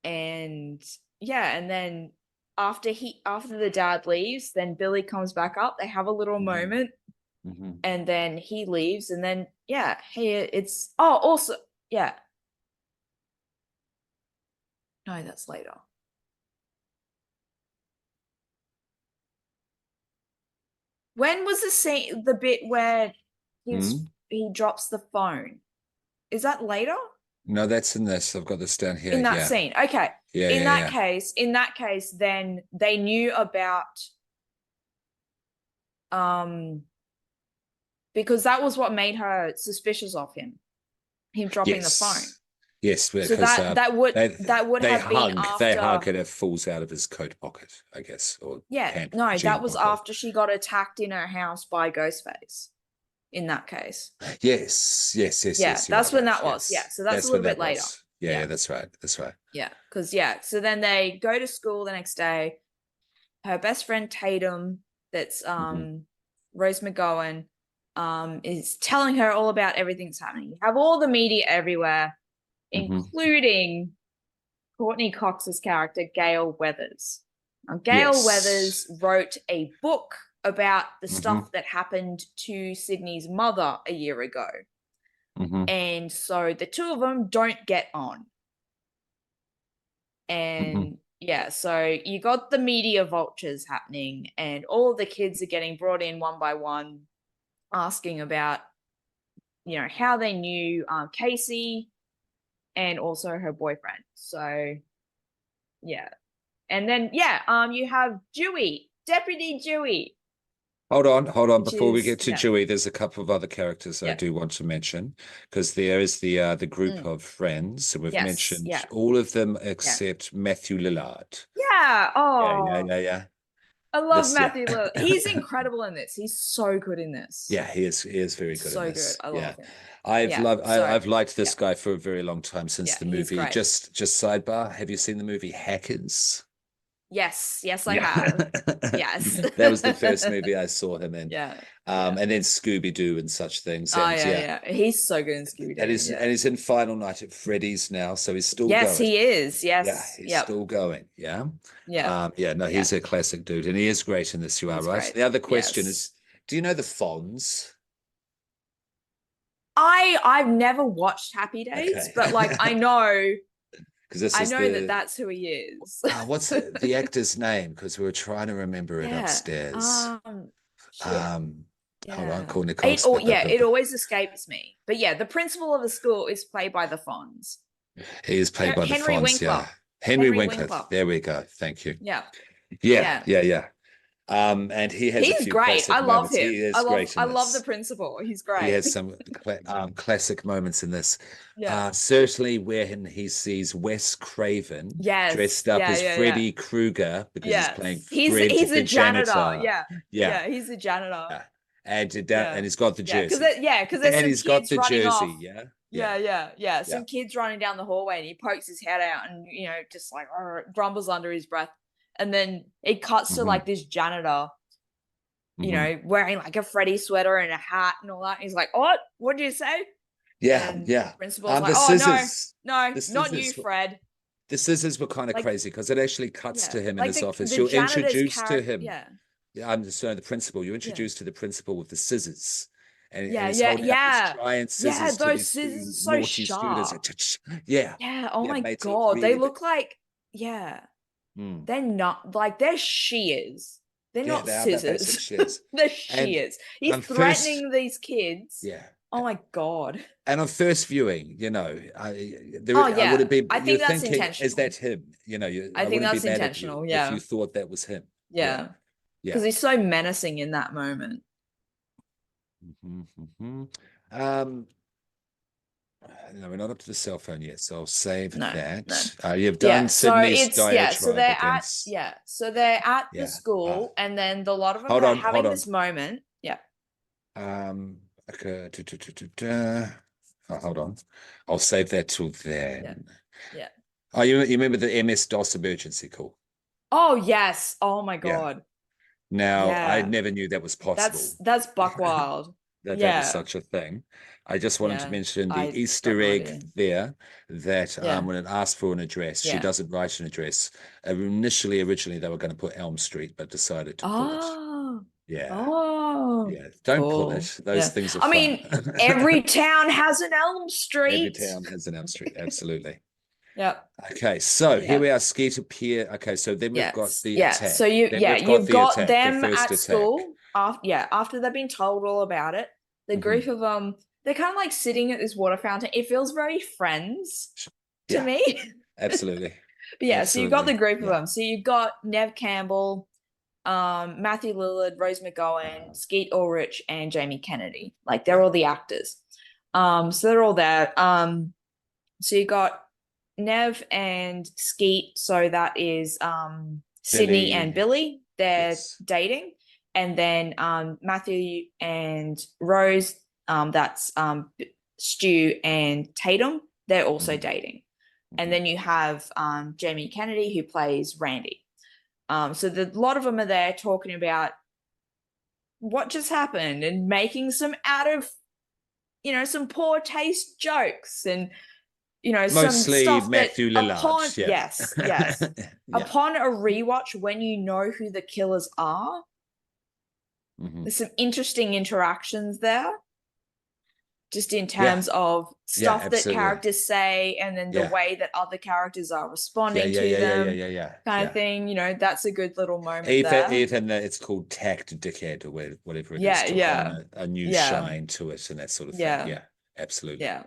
And and then after the dad leaves, then Billy comes back up. They have a little moment, and then he leaves, and then it's also no, that's later. When was the bit where he drops the phone? Is that later? No, that's in this. I've got this down here. In that scene. Okay. Yeah. In that case, then they knew about because that was what made her suspicious of him dropping the phone. Yes, because so that would have been after they hug and it falls out of his coat pocket, I guess. Or that was after she got attacked in her house by Ghostface. In that case, yes. That's when that was. Yeah, so that's a little bit later. Yeah, that's right. Yeah, because so then they go to school the next day. Her best friend Tatum, that's Rose McGowan, is telling her all about everything that's happening. You have all the media everywhere, including Courtney Cox's character, Gail Weathers. Now, Gail Weathers wrote a book about the stuff that happened to Sydney's mother a year ago. And so the two of them don't get on. And so you got the media vultures happening, and all the kids are getting brought in one by one, asking about, how they knew Casey and also her boyfriend. So, and then, you have Dewey, Deputy Dewey. Hold on. Before we get to Dewey, there's a couple of other characters I do want to mention, because there is the group of friends. So we've mentioned all of them except Matthew Lillard. Yeah. Oh. Yeah. I love Matthew Lillard. He's incredible in this. He's so good in this. Yeah, he is very good in this. So good. I love him. I've liked this guy for a very long time since the movie. Just sidebar, have you seen the movie Hackers? Yes, I have. Yes. That was the first movie I saw him in. Yeah. And then Scooby-Doo and such things. And, He's so good in Scooby-Doo. And he's in Final Night at Freddy's now, so he's still going. Yes, he is. Yes. Yeah, he's still going. Yeah. Yeah. He's a classic dude, and he is great in this. You are right. Great. The other question is, do you know the Fonz? I've never watched Happy Days, but like I know because that's who he is. What's the actor's name? Because we were trying to remember it upstairs. Hold on, call Nicole. It always escapes me. But yeah, the principal of the school is played by the Fonz. He is played by the Henry Fonz, Winkler. yeah. Henry Winkler. There we go. Thank you. Yeah. And he's great. I love him. He is great. I love the principal. He's great. He has some classic moments in this. Certainly when he sees Wes Craven dressed up as Freddy Krueger because he's playing Fred, he's a janitor. Yeah, he's a janitor. Yeah. And he's got the jersey. Because there's he's got the jersey. Some kids running down the hallway and he pokes his head out and just like grumbles under his breath. And then it cuts to like this janitor, wearing like a Freddy sweater and a hat and all that. And he's like, what did you say? The principal's like, no, not you, Fred. The scissors were kind of crazy because it actually cuts to him in his office. You're introduced to him. I'm sorry, the principal. You're introduced to the principal with the scissors. And he's holding up this giant scissors. Those scissors are so sharp. Students. Oh my God. Really they look like, they're not like they're shears. They're not scissors. They're shears. He's threatening these kids. Oh my God. And on first viewing, I would have been. I think that's thinking, intentional. Is that him? I think that's intentional. If you thought that was him. Because he's so menacing in that moment. No, we're not up to the cell phone yet, so I'll save that. You've done Sydney's diatribe. So they're at the school, and then a lot of them are having this moment. Okay. Hold on. I'll save that till then. Oh, you remember the MS-DOS emergency call? Oh yes. Oh my God. Now I never knew that was possible. That's buck wild. that was such a thing. I just wanted to mention the Easter egg there that when it asked for an address, she doesn't write an address. Originally, they were going to put Elm Street, but decided to pull it. Don't pull it. Those things are fun. I mean, every town has an Elm Street. Every town has an Elm Street, absolutely. Okay, so here we are. Skeet appear. Okay, so then we've got the attack. So you've got them at school. After they've been told all about it, the group of them, they're kind of like sitting at this water fountain. It feels very Friends to me. Absolutely. But so you've got the group of them. So you've got Nev Campbell, Matthew Lillard, Rose McGowan, Skeet Ulrich, and Jamie Kennedy. Like they're all the actors. So they're all there. So you got Nev and Skeet. So that is Sydney and Billy. They're dating. And then Matthew and Rose, that's Stu and Tatum. They're also dating. And then you have Jamie Kennedy, who plays Randy. So a lot of them are there talking about what just happened and making some some poor taste jokes and, mostly some stuff Matthew Lillard. Yes. Upon a rewatch, when you know who the killers are, there's some interesting interactions there. Just in terms of stuff that characters say and then the way that other characters are responding to them. Kind of thing. That's a good little moment there. Even it's called tact dickhead or whatever it is. A new shine to it and that sort of thing. Yeah, absolutely. Yeah.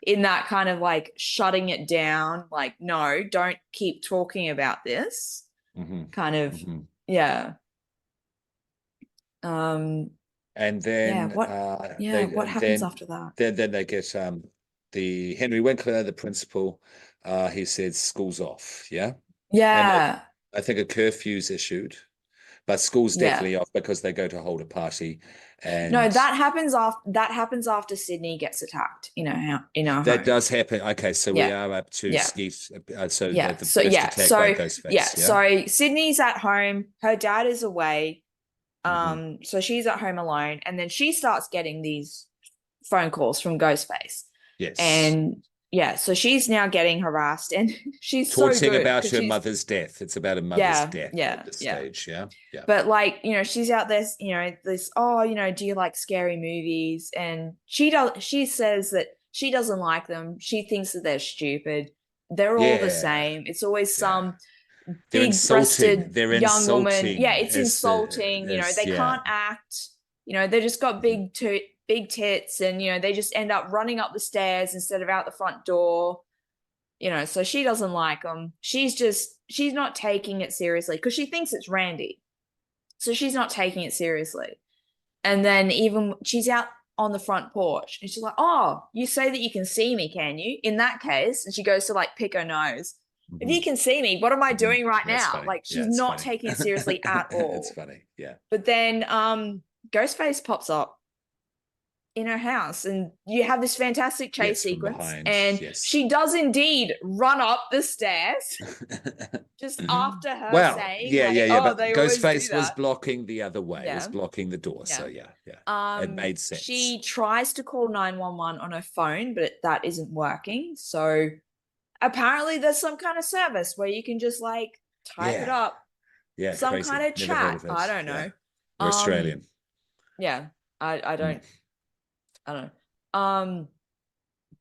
In that kind of like shutting it down, like, no, don't keep talking about this. Kind of, and then what happens after that? Then they get the Henry Winkler, the principal. He said school's off. And I think a curfew's issued, but school's definitely off because they go to hold a party. And no, that happens after Sydney gets attacked. That does happen. Okay, so we are up to Skeet. So Sydney's at home. Her dad is away. So she's at home alone, and then she starts getting these phone calls from Ghostface. Yes. And yeah, so she's now getting harassed, and she's so Taunting good about 'cause her she's mother's death. It's about a mother's death yeah, at this yeah. stage. Yeah. Yeah. But like, she's out there, this, oh, do you like scary movies? And she says that she doesn't like them. She thinks that they're stupid. They're all the Yeah. same. It's always Yeah. some They're insulting. big-breasted They're young woman. Yeah, insulting it's insulting. They yeah. can't act. They just got big tits, and they just end up running up the stairs instead of out the front door. So she doesn't like them. She's not taking it seriously because she thinks it's Randy. So she's not taking it seriously. And then even she's out on the front porch and she's like, oh, you say that you can see me, can you? In that case, and she goes to like pick her nose. If you can see me, what am I doing right That's now? funny. Like she's it's not funny. taking it seriously at all. It's funny. Yeah. But then Ghostface pops up in her house, and you have this fantastic chase sequence, behind, and she does indeed run up the stairs just after her saying, but they Ghostface was blocking the other way. Yeah. Was blocking the door. Yeah. So it made sense. She tries to call 911 on her phone, but that isn't working. So apparently there's some kind of service where you can just like type it up. Yeah, some crazy. kind of chat. I don't know. Yeah. We're Australian. Yeah, I don't. I don't know.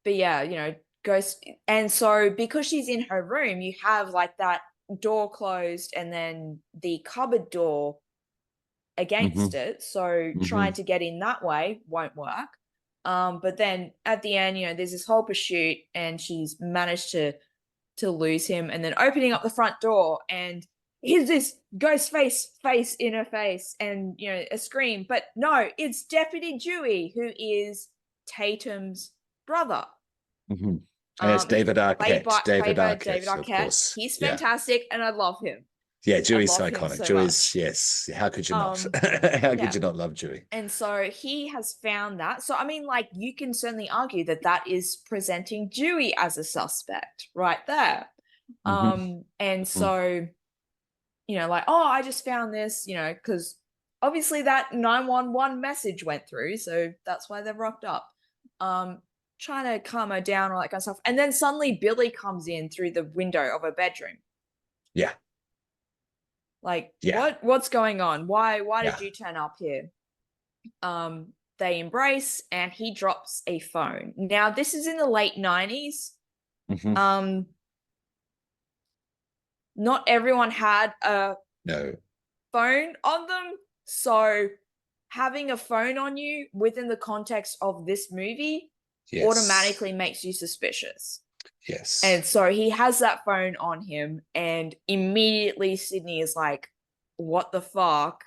But yeah, Ghost, and so because she's in her room, you have like that door closed and then the cupboard door against it. So trying to get in that way won't work. But then at the end, there's this whole pursuit, and she's managed to lose him, and then opening up the front door, and here's this ghost face in her face, and a scream. But no, it's Deputy Dewey, who is Tatum's brother. And it's David Arquette. David Arquette. Of course. He's fantastic, and I love him. Yeah, Dewey's iconic. Dewey's, yes. How could you not? How could you not love Dewey? And so he has found that. So, I mean, like, you can certainly argue that is presenting Dewey as a suspect right there. And so, like, oh, I just found this, because obviously that 911 message went through. So that's why they've rocked up. Trying to calm her down, all that kind of stuff. And then suddenly Billy comes in through the window of her bedroom. Yeah. Like, what's going on? Why did you turn up here? They embrace, and he drops a phone. Now, this is in the late 90s. Not everyone had a phone on them. So having a phone on you within the context of this movie automatically makes you suspicious. Yes. And so he has that phone on him, and immediately Sydney is like, what the fuck?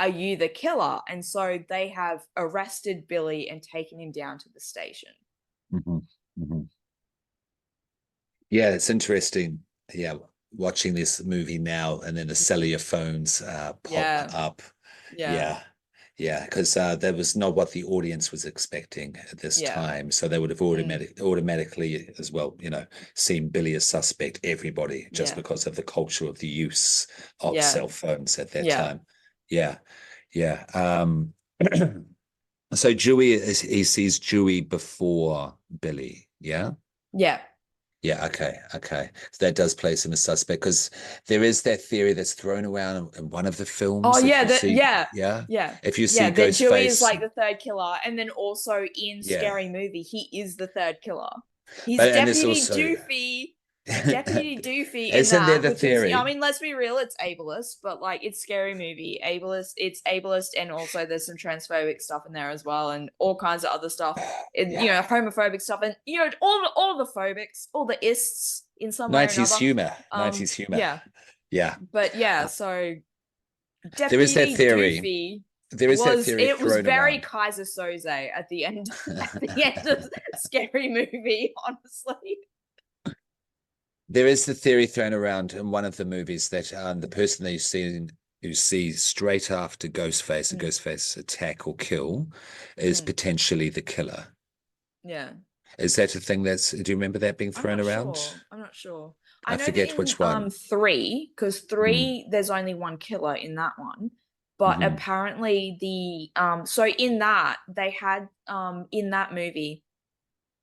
Are you the killer? And so they have arrested Billy and taken him down to the station. Yeah, it's interesting. Yeah, watching this movie now, and then the cellular phones pop up. Yeah, because that was not what the audience was expecting at this time. So they would have automatically as well, seen Billy as suspect, everybody, just because of the culture of the use of cell phones at that time. Yeah. So Dewey, he sees Dewey before Billy, yeah? Yeah, okay. So that does place him as suspect, because there is that theory that's thrown around in one of the films. Oh, yeah, If you see Ghostface, Dewey is like the third killer, and then also in Scary Movie, he is the third killer. He's Deputy Doofy. Deputy Doofy. Isn't there the theory? I mean, let's be real, it's ableist, but like, it's Scary Movie. It's ableist, and also there's some transphobic stuff in there as well, and all kinds of other stuff. Homophobic stuff, and all the phobics, all the ists in some way or another. 90s humor. Yeah. But so Deputy there is that theory. Doofy It was very Kaiser Soze at the end of Scary Movie, honestly. There is the theory thrown around in one of the movies that the person that you see straight after Ghostface, a Ghostface attack or kill, is potentially the killer. Yeah. Is that a thing do you remember that being thrown around? I'm not sure. I forget which one. 3, because 3, there's only one killer in that one. But apparently so in that, they had, in that movie,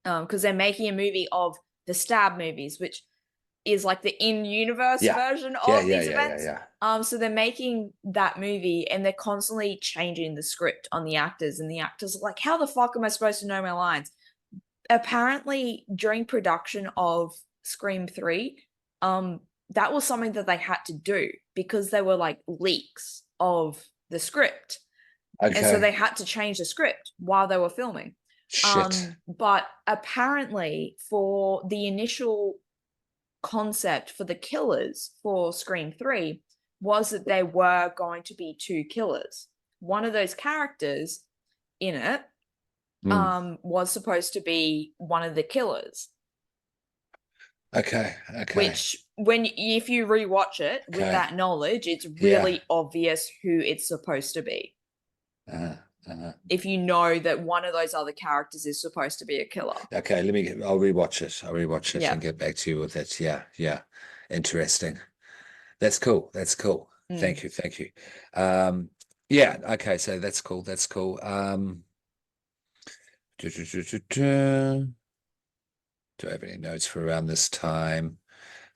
because they're making a movie of the Stab movies, which is like the in-universe version of these events. So they're making that movie and they're constantly changing the script on the actors, and the actors are like, how the fuck am I supposed to know my lines? Apparently during production of Scream 3, that was something that they had to do because there were like leaks of the script. Okay. And so they had to change the script while they were filming. Shit. But apparently for the initial concept for the killers for Scream 3 was that there were going to be 2 killers. One of those characters in it was supposed to be one of the killers. Okay. Which, if you rewatch it with that knowledge, it's really obvious who it's supposed to be. If you know that one of those other characters is supposed to be a killer. Okay, I'll rewatch it and get back to you with it. Yeah. Interesting. That's cool. Thank you. Okay, so that's cool. Do I have any notes for around this time?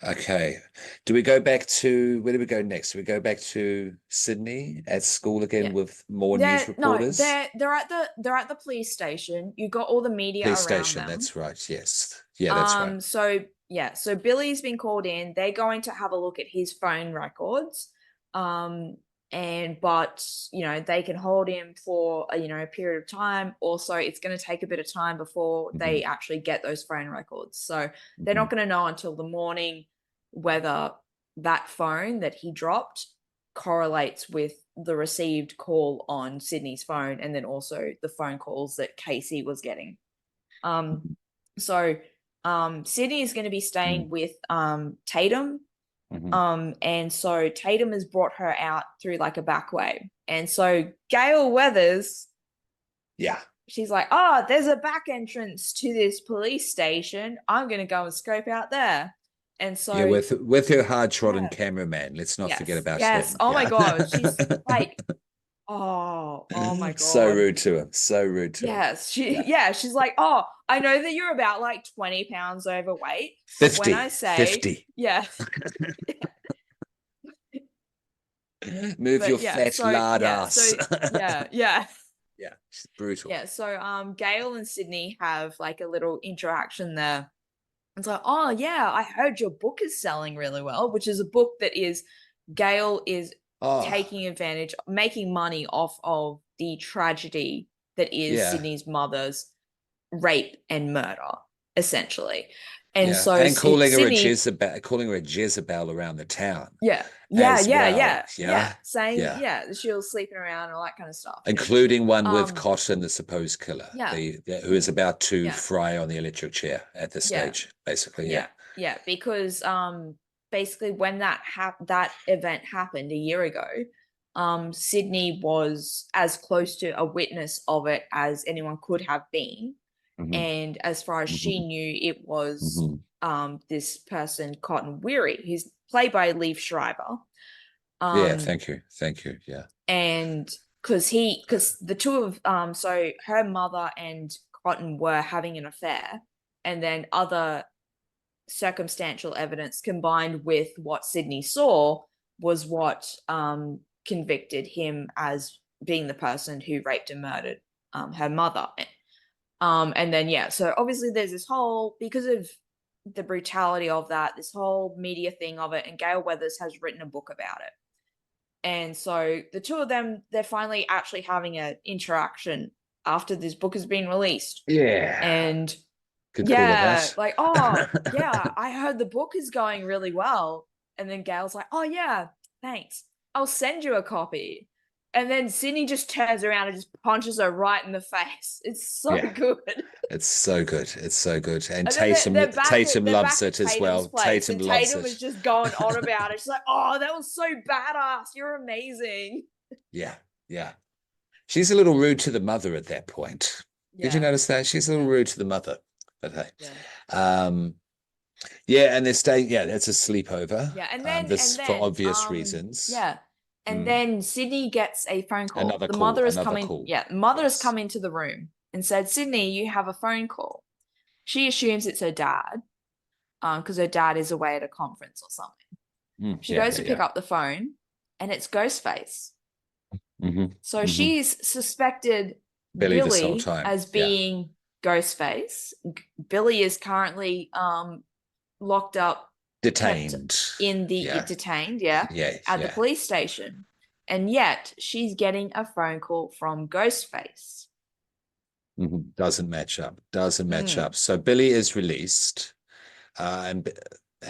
Okay. Do we go back to, where do we go next? Do we go back to Sydney at school again with more news reporters? No, they're at the police station. You got all the media around them. That's right. Yes. Yeah, that's right. So Billy's been called in. They're going to have a look at his phone records. But they can hold him for a period of time. Also, it's going to take a bit of time before they actually get those phone records. So they're not going to know until the morning whether that phone that he dropped correlates with the received call on Sydney's phone, and then also the phone calls that Casey was getting. Sydney is going to be staying with Tatum. And so Tatum has brought her out through like a back way. And so Gail Weathers, she's like, oh, there's a back entrance to this police station. I'm going to go and scope out there. And so with her hard-trodden cameraman, let's not forget about him. Yes. Oh my God. She's like, oh my God. So rude to him. Yes. She's like, oh, I know that you're about like 20 pounds overweight. 50. When I say 50. Yeah. Move your fat lard ass. Yeah. She's brutal. Yeah. So Gail and Sydney have like a little interaction there. It's like, oh yeah, I heard your book is selling really well, which is a book that is Gail is taking advantage, making money off of the tragedy that is Sydney's mother's rape and murder, essentially. And so calling her a Jezebel around the town. Saying she was sleeping around and all that kind of stuff. Including one with Cotton, the supposed killer, who is about to fry on the electric chair at this stage, basically. Yeah, because basically when that event happened a year ago, Sydney was as close to a witness of it as anyone could have been. And as far as she knew, it was this person, Cotton Weary, who's played by Liev Schreiber. Thank you. Yeah. And because the two of so her mother and Cotton were having an affair, and then other circumstantial evidence combined with what Sydney saw was what convicted him as being the person who raped and murdered her mother. And then so obviously there's this whole, because of the brutality of that, this whole media thing of it, and Gail Weathers has written a book about it. And so the two of them, they're finally actually having an interaction after this book has been released. And like, oh yeah, I heard the book is going really well. And then Gail's like, oh yeah, thanks, I'll send you a copy. And then Sydney just turns around and just punches her right in the face. It's so good. It's so good. And Tatum loves it as well. Tatum is just going on about it. She's like, oh, that was so badass. You're amazing. Yeah. She's a little rude to the mother at that point. Did you notice that? She's a little rude to the mother. But hey. And they're staying, it's a sleepover. And then for obvious reasons. And then Sydney gets a phone call. The mother has come into the room and said, Sydney, you have a phone call. she assumes it's her dad, because her dad is away at a conference or something. She goes to pick up the phone, and it's Ghostface. So she's suspected Billy this whole time as being Ghostface. Billy is currently locked up, detained in the detained at the police station, and yet she's getting a phone call from Ghostface. Doesn't match up. So Billy is released, and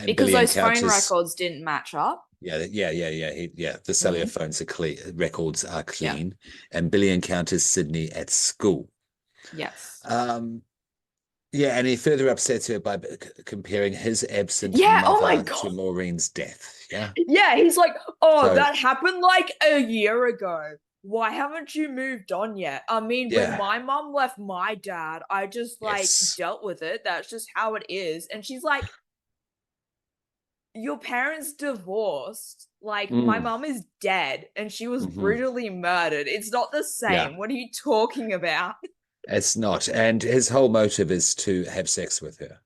because Billy those phone records didn't match up. The cellular phones are clean, records are clean, and Billy encounters Sydney at school. Yes. And he further upsets her by comparing his absent mother to Maureen's death. Yeah, he's like, that happened like a year ago. Why haven't you moved on yet? I mean, when my mom left my dad, I just dealt with it. That's just how it is. And she's like, your parents divorced. Like, my mom is dead and she was brutally murdered. It's not the same. What are you talking about? It's not. And his whole motive is to have sex with her.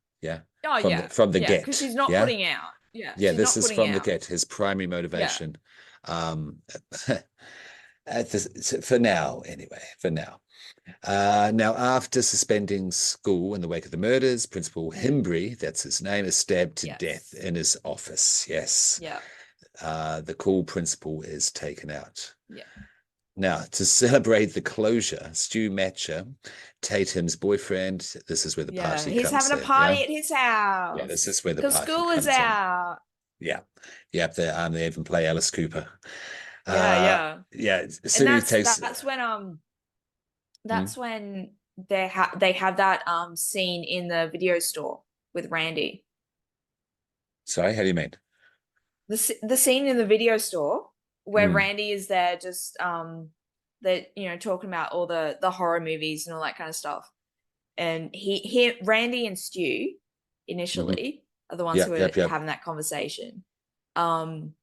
From the get. Because she's not putting out. This is from the get, his primary motivation. For now, anyway. Now, after suspending school in the wake of the murders, Principal Himbry, that's his name, is stabbed to death in his office. The cool principal is taken out. Now, to celebrate the closure, Stu Matcher, Tatum's boyfriend, this is where the party comes in. He's having a party at his house. This is where the party school is out. They even play Alice Cooper. And that's when they have that scene in the video store with Randy. Sorry, how do you mean? The scene in the video store where Randy is there just talking about all the horror movies and all that kind of stuff. And Randy and Stu initially are the ones who are having that conversation. And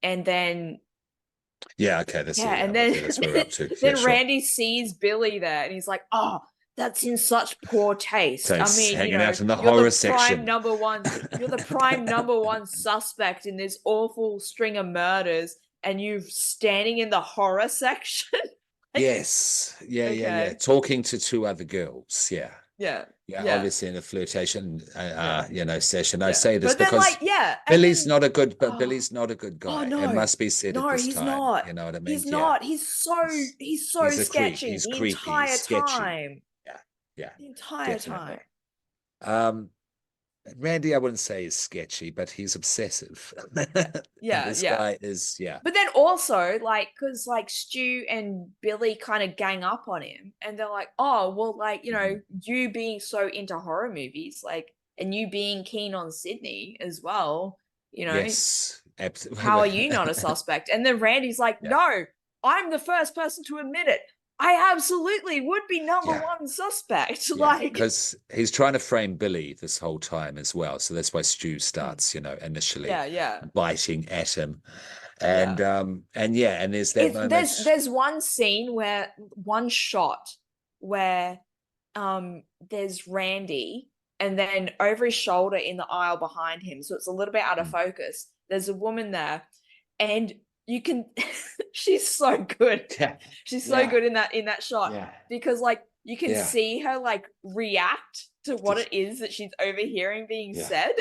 then that's what we're up to. Then Randy sees Billy there and he's like, oh, that's in such poor taste. I mean, hanging out in the horror section. You're the prime number one suspect in this awful string of murders, and you're standing in the horror section. Talking to two other girls. Obviously in a flirtation session. I say this because Billy's not a good Billy's not a good guy. It must be said at this he's time. Not. You know what I mean? He's not. He's so sketchy. He's the creepy. Entire He's sketchy. time. The entire definitely. time. Randy, I wouldn't say is sketchy, but he's obsessive. This guy is, But then also, because Stu and Billy kind of gang up on him, and they're like, oh, well, you being so into horror movies, and you being keen on Sydney as well, Yes, absolutely. How are you not a suspect? And then Randy's like, no, I'm the first person to admit it. I absolutely would be number one suspect. Because he's trying to frame Billy this whole time as well. So that's why Stu starts, initially biting at him. And there's that moment. There's one shot where there's Randy, and then over his shoulder in the aisle behind him, so it's a little bit out of focus, there's a woman there, and you can she's so good. She's so good in that shot because you can see her react to what it is that she's overhearing being said.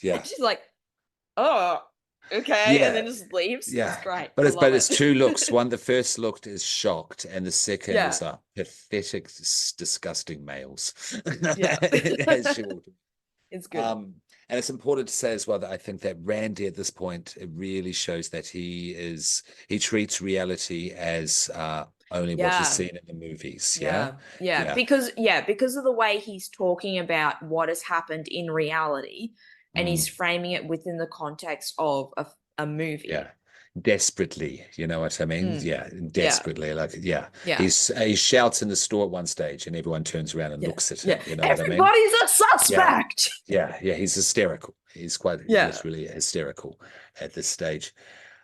And she's like, oh, okay, and then just leaves. It's great. But it's two looks. The first look is shocked, and the second is pathetic, disgusting males. It's good. And it's important to say as well that I think that Randy at this point, it really shows that he treats reality as only what he's seen in the movies. Because of the way he's talking about what has happened in reality, and he's framing it within the context of a movie. Desperately, you know what I mean? Desperately. He shouts in the store at one stage, and everyone turns around and looks at him. You know what I mean? Everybody's a suspect. He's hysterical. He's he's really hysterical at this stage.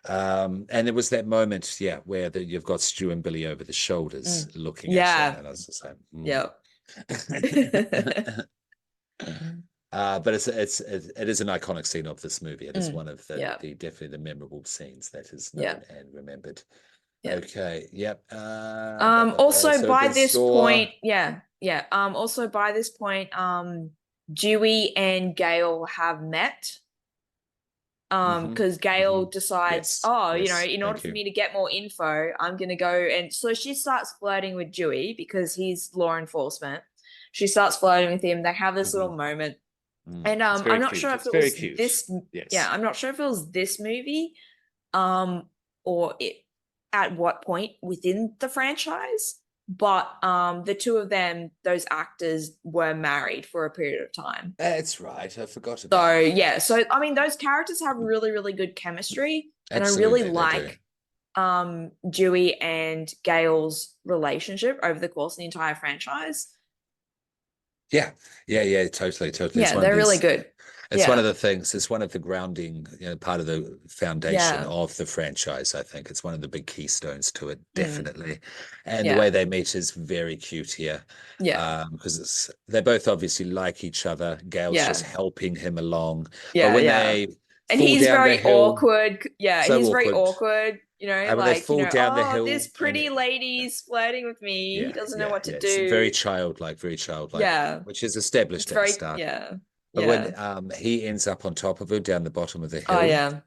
And there was that moment, where you've got Stu and Billy over the shoulders looking at you, and I was just like, But it is an iconic scene of this movie. It is one of the definitely the memorable scenes that is known and remembered. Yeah. Okay. Yep. Also by this point, also by this point, Dewey and Gale have met. Because Gale decides, in order for me to get more info, I'm gonna go, and so she starts flirting with Dewey because he's law enforcement. She starts flirting with him. They have this little moment, and I'm not sure if it was this. Yeah, I'm not sure if it was this movie, or at what point within the franchise. But the two of them, those actors, were married for a period of time. That's right. I forgot about that. So I mean, those characters have really, really good chemistry. Absolutely, and I really like Dewey and Gale's relationship over the course of the entire franchise. Yeah, totally. Yeah, they're really good. It's one of the things, it's one of the grounding, part of the foundation of the franchise, I think. It's one of the big keystones to it, definitely. And the way they meet is very cute here. Yeah. Because they both obviously like each other. Gale's just helping him along. Yeah. But when they and he's very awkward. Yeah, so he's very awkward. And like, they fall down the hill. This pretty lady's flirting with me. He doesn't know what to do. It's very childlike. Yeah. Which is established at the start. Yeah. But when he ends up on top of her down the bottom of the hill. Oh, yeah.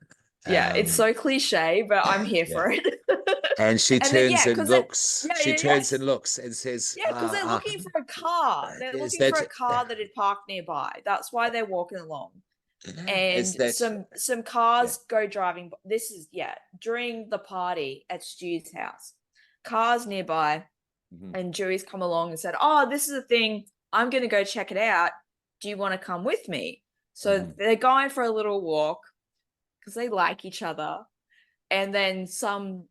Yeah, it's so cliche, but I'm here for it. And she turns and looks. She turns and looks and says... Yeah, because they're looking for a car. They're looking for a car that had parked nearby. That's why they're walking along. And some cars go driving. This is, during the party at Stu's house. Cars nearby. And Dewey's come along and said, this is a thing. I'm going to go check it out. Do you want to come with me? So they're going for a little walk because they like each other. And then some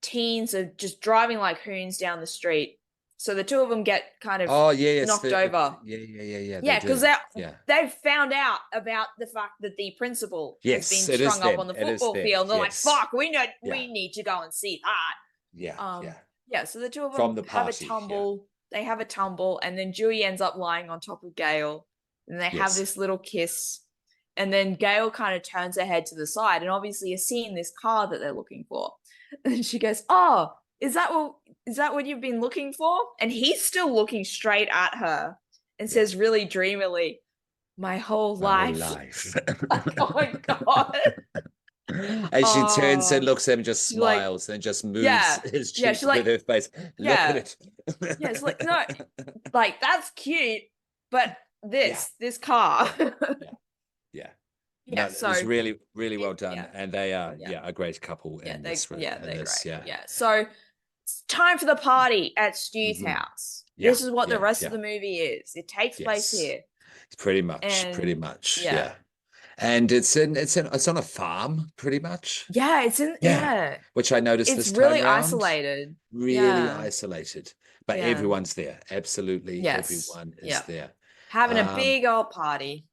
teens are just driving like hoons down the street. So the two of them get kind of knocked over. Yeah, because they've found out about the fact that the principal has been strung up on the football field. And they're like, fuck, we need to go and see that. Yeah, so the two of them have a tumble. They have a tumble, and then Dewey ends up lying on top of Gale, and they have this little kiss, and then Gale kind of turns her head to the side, and obviously is seeing this car that they're looking for, and she goes, is that what you've been looking for? And he's still looking straight at her and says really dreamily, my whole life. Oh my God. And she turns and looks at him and just smiles and just moves his cheek with her face. Look at it. It's like, no, like that's cute, but this car. So it's really, really well done. And they are a great couple in this. They're great. So it's time for the party at Stu's house. This is what the rest of the movie is. It takes place here. Pretty much. Yeah. And it's on a farm, pretty much. Yeah, it's in which I noticed this time really around. Isolated. Really isolated. But everyone's there. Absolutely, everyone is there. Having a big old party.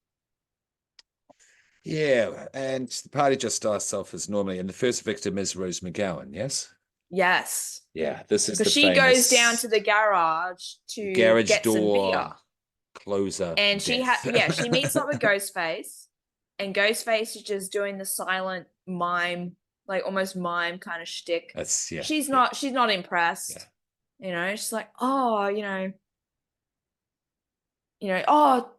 Yeah, and the party just starts off as normally, and the first victim is Rose McGowan, yes? Yes. Yeah, this is the she goes down to the garage to get some beer. Closer. And she meets up with Ghostface. And Ghostface is just doing the silent mime, like almost mime kind of shtick. She's not impressed. Yeah. She's like,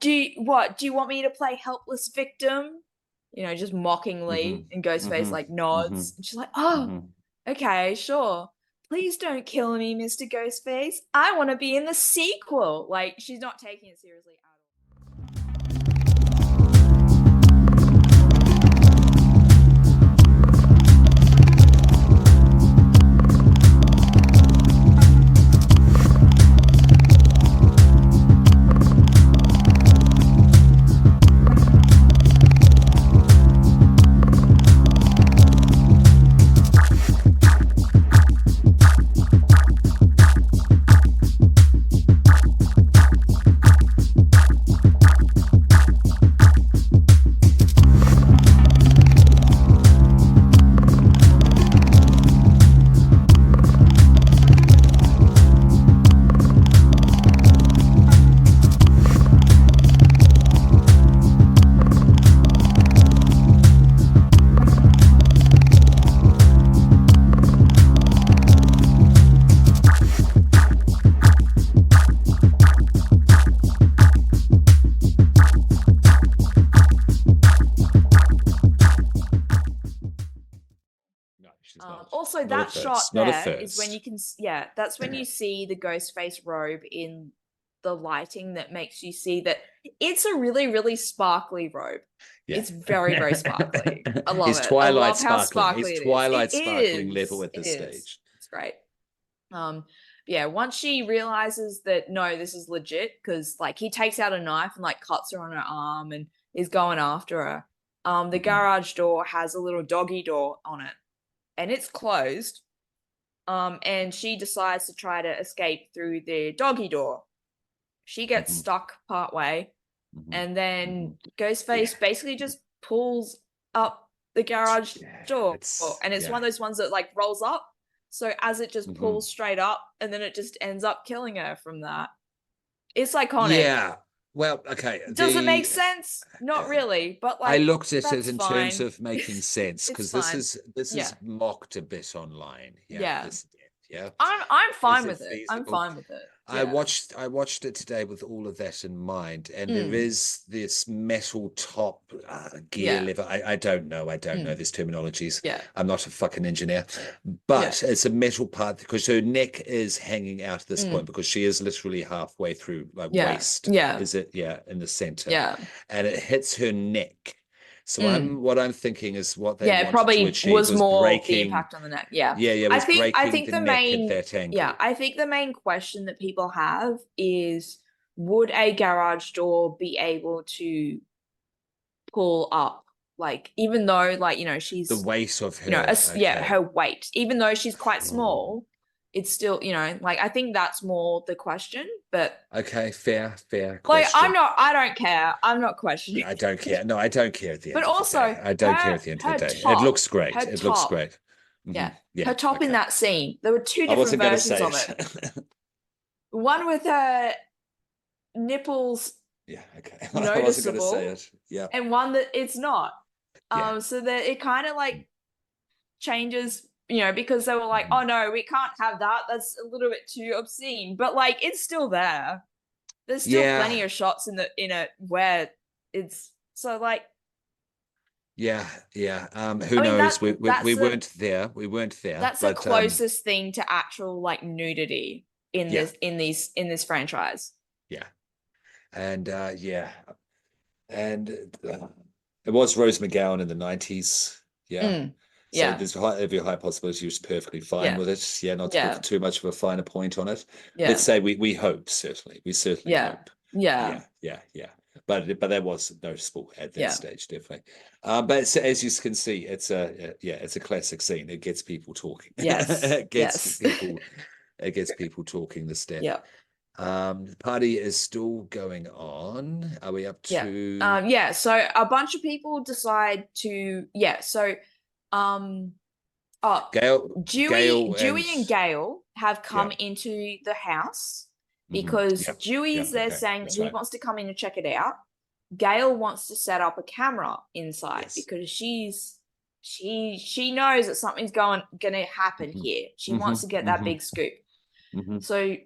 do you want me to play helpless victim? Just mockingly. And Ghostface like nods. And she's like, okay, sure. Please don't kill me, Mr. Ghostface. I want to be in the sequel. Like, she's not taking it seriously at all. also that shot there is when you can, that's when you see the Ghostface robe in the lighting that makes you see that it's a really, really sparkly robe. Yeah. It's very, very sparkly. I love it. I love how sparkly it is. Twilight sparkling level at this stage. It's great. Yeah, once she realizes that no, this is legit, because like he takes out a knife and like cuts her on her arm and is going after her. The garage door has a little doggy door on it, and it's closed. And she decides to try to escape through the doggy door. She gets stuck partway, and then Ghostface basically just pulls up the garage door, and it's one of those ones that like rolls up. So as it just pulls straight up, and then it just ends up killing her from that. It's iconic. Yeah. Well, okay. Does it make sense? Not really, but like I looked at it in terms of making sense, because this is mocked a bit online. Yeah. I'm fine with it. I'm fine with it. I watched it today with all of that in mind, and there is this metal top gear lever. I don't know these terminologies. I'm not a fucking engineer, but it's a metal part because her neck is hanging out at this point, because she is literally halfway through, like waist. Is it? Yeah, in the center. Yeah, and it hits her neck. So what I'm thinking is what they wanted probably to achieve was more breaking, the impact on the neck. I think the main I think the main question that people have is, would a garage door be able to pull up, like, even though like, you know, she's the weight of her, her weight, even though she's quite small, it's still, you know, like, I think that's more the question. But okay, fair like question. I don't care. I'm not questioning. I don't care. No, I don't care at the end. But also, I don't care at the end of the day. It looks great. It looks great. Yeah. Her top in that scene. There were two different versions of it. One with her nipples. Yeah, okay. Noticeable, I wasn't going to say it. Yeah. And one that it's not. So that it kind of like changes, you know, because they were like, oh no, we can't have that. That's a little bit too obscene. But like, it's still there. There's still plenty of shots in it where it's so like. Yeah. Who knows? We weren't there. We weren't there. That's the closest thing to actual like nudity in this franchise. Yeah, and and it was Rose McGowan in the 90s. Yeah. So there's every high possibility she was perfectly fine with it. Yeah, not to put too much of a finer point on it. Let's say we hope, certainly. We certainly hope. Yeah. But that was noticeable at that stage, definitely. But as you can see, it's a classic scene. It gets people talking. Yes. It gets people talking, the step. Yeah. The party is still going on. Are we up to so a bunch of people decide to Dewey and Gail have come into the house because Dewey's there saying that he wants to come in and check it out. Gail wants to set up a camera inside because she knows that something's gonna happen here. She wants to get that big scoop. So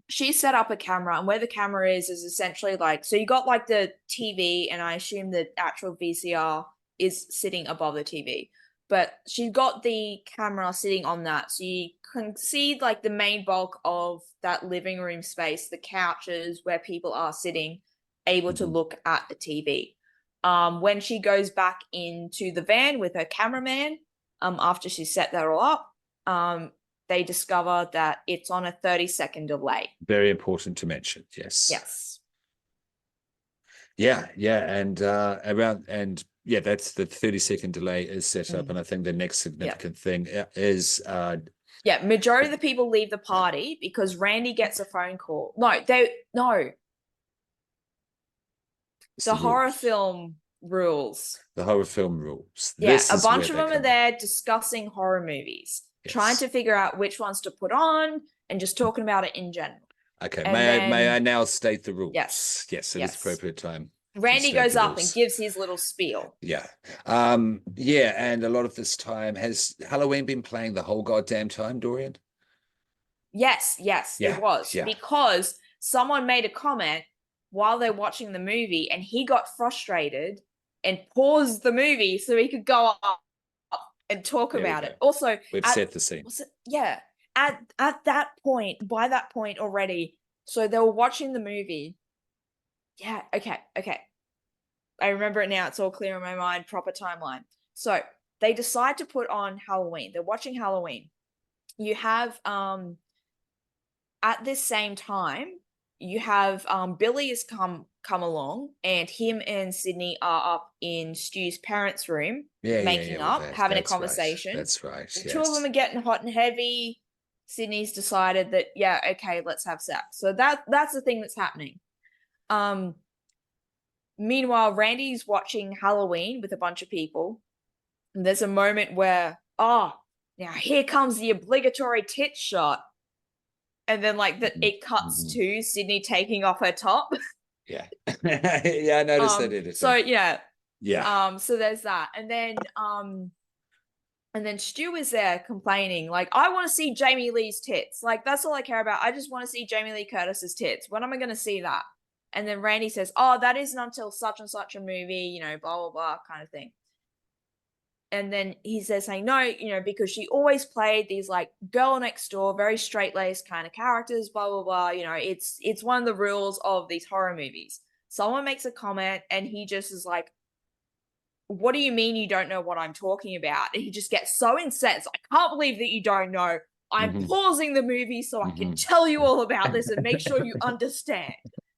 she set up a camera, and where the camera is essentially like, so you got like the TV, and I assume the actual VCR is sitting above the TV. But she's got the camera sitting on that, so you can see like the main bulk of that living room space, the couches where people are sitting, able to look at the TV. When she goes back into the van with her cameraman, after she set that all up, they discover that it's on a 30-second delay. Very important to mention. Yes. Yeah, and that's the 30-second delay is set up, and I think the next significant thing is majority of the people leave the party because Randy gets a phone call. The horror film rules. The horror film rules. Yeah, a bunch of them are there discussing horror movies, trying to figure out which ones to put on, and just talking about it in general. Okay, may I now state the rules? Yes, it is appropriate time. Randy goes up and gives his little spiel. And a lot of this time, has Halloween been playing the whole goddamn time, Dorian? Yes, it was. Because someone made a comment while they're watching the movie, and he got frustrated and paused the movie so he could go up and talk There we about go. it. Also, We've set the scene. Yeah. At that point, by that point already, so they were watching the movie. Yeah, okay. I remember it now. It's all clear in my mind, proper timeline. So they decide to put on Halloween. They're watching Halloween. You have at this same time, you have Billy has come along, and him and Sydney are up in Stu's parents' room, making up, having a conversation. Right. That's right. The two of them are getting hot and heavy. Sydney's decided that, yeah, okay, let's have sex. So that's the thing that's happening. Meanwhile, Randy's watching Halloween with a bunch of people. And there's a moment where, now here comes the obligatory tit shot. And then it cuts to Sydney taking off her top. Yeah. Yeah, I noticed that in it. So yeah. Yeah. So there's that. And then Stu is there complaining, like, I want to see Jamie Lee's tits. Like, that's all I care about. I just want to see Jamie Lee Curtis's tits. When am I going to see that? And then Randy says, oh, that isn't until such and such a movie, blah, blah, blah kind of thing. And then he says, saying, no, because she always played these like girl next door, very straight-laced kind of characters, blah, blah, blah. It's one of the rules of these horror movies. Someone makes a comment and he just is like, what do you mean you don't know what I'm talking about? And he just gets so incensed. I can't believe that you don't know. I'm pausing the movie so I can tell you all about this and make sure you understand.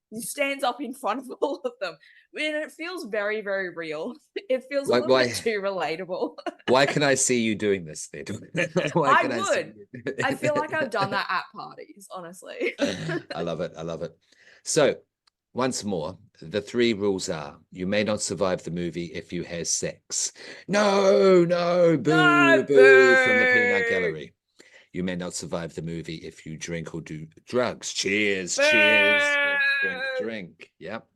He stands up in front of all of them. And it feels very, very real. It feels a little bit too relatable. Why can I see you doing this then? I feel like I've done that at parties, honestly. I love it. So, once more, the 3 rules are: you may not survive the movie if you have sex. No, boo from the peanut gallery. You may not survive the movie if you drink or do drugs. Cheers. Drink. Yep.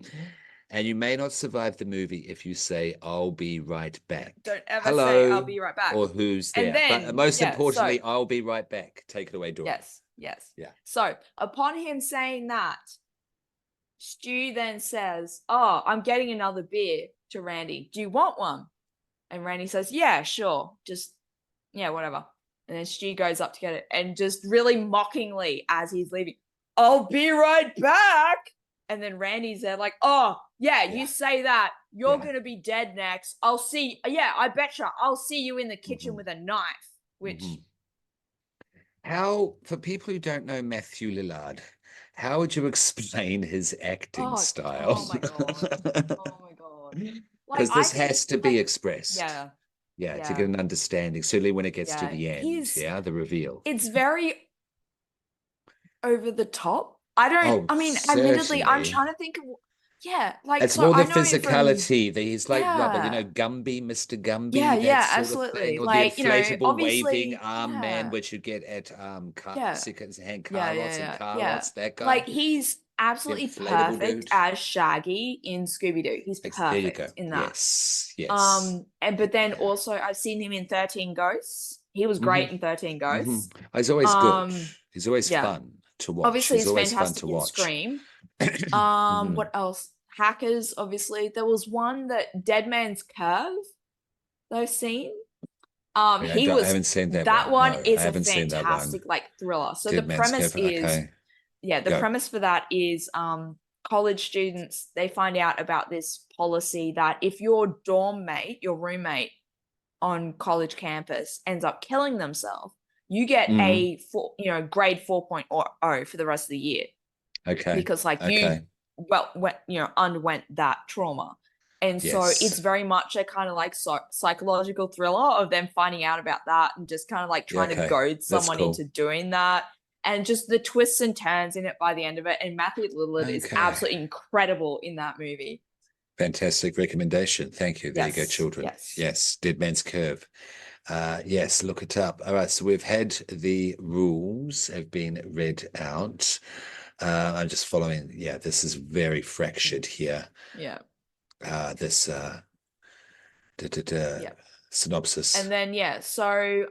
And you may not survive the movie if you say, I'll be right back. Don't ever say, I'll be right back. Or who's there. Then, but most importantly, I'll be right back. Take it away, Dorian. Yes. Yeah. So upon him saying that, Stu then says, oh, I'm getting another beer to Randy. Do you want one? And Randy says, yeah, sure. Just, whatever. And then Stu goes up to get it and just really mockingly, as he's leaving, I'll be right back. And then Randy's there like, oh, yeah. You say that. You're going to be dead next. I'll see. Yeah, I betcha. I'll see you in the kitchen with a knife, which. How, for people who don't know Matthew Lillard, how would you explain his acting style? Oh, my God. Because this has to be expressed. Yeah, to get an understanding, certainly when it gets to the end, the reveal. It's very over the top. Admittedly, I'm trying to think of, it's more the physicality. He's like rubber, Gumby, Mr. Gumby. Yeah, absolutely. Or like, the inflatable waving arm man, which you get at second-hand car lots and car lots, that guy. Like, he's absolutely perfect as Shaggy in Scooby-Doo. He's perfect in that. Yes. But then also I've seen him in 13 Ghosts. He was great in 13 Ghosts. He's always good. He's always fun to watch. Obviously, he's fantastic in Scream. What else? Hackers, obviously. There was one that Dead Man's Curve they've seen. I haven't seen that. That one is a fantastic thriller. So the premise is the premise for that is college students, they find out about this policy that if your dorm mate, your roommate on college campus ends up killing themselves, you get a grade 4.0 for the rest of the year. Okay. Because you underwent that trauma. And so it's very much a kind of psychological thriller of them finding out about that and just kind of trying to goad someone into doing that. And just the twists and turns in it by the end of it. And Matthew Lillard is absolutely incredible in that movie. Fantastic recommendation. Thank you. There you go, children. Yes. Dead Man's Curve. Yes, look it up. All right. So we've had the rules have been read out. I'm just following. Yeah, this is very fractured here. Yeah. This synopsis. And then, so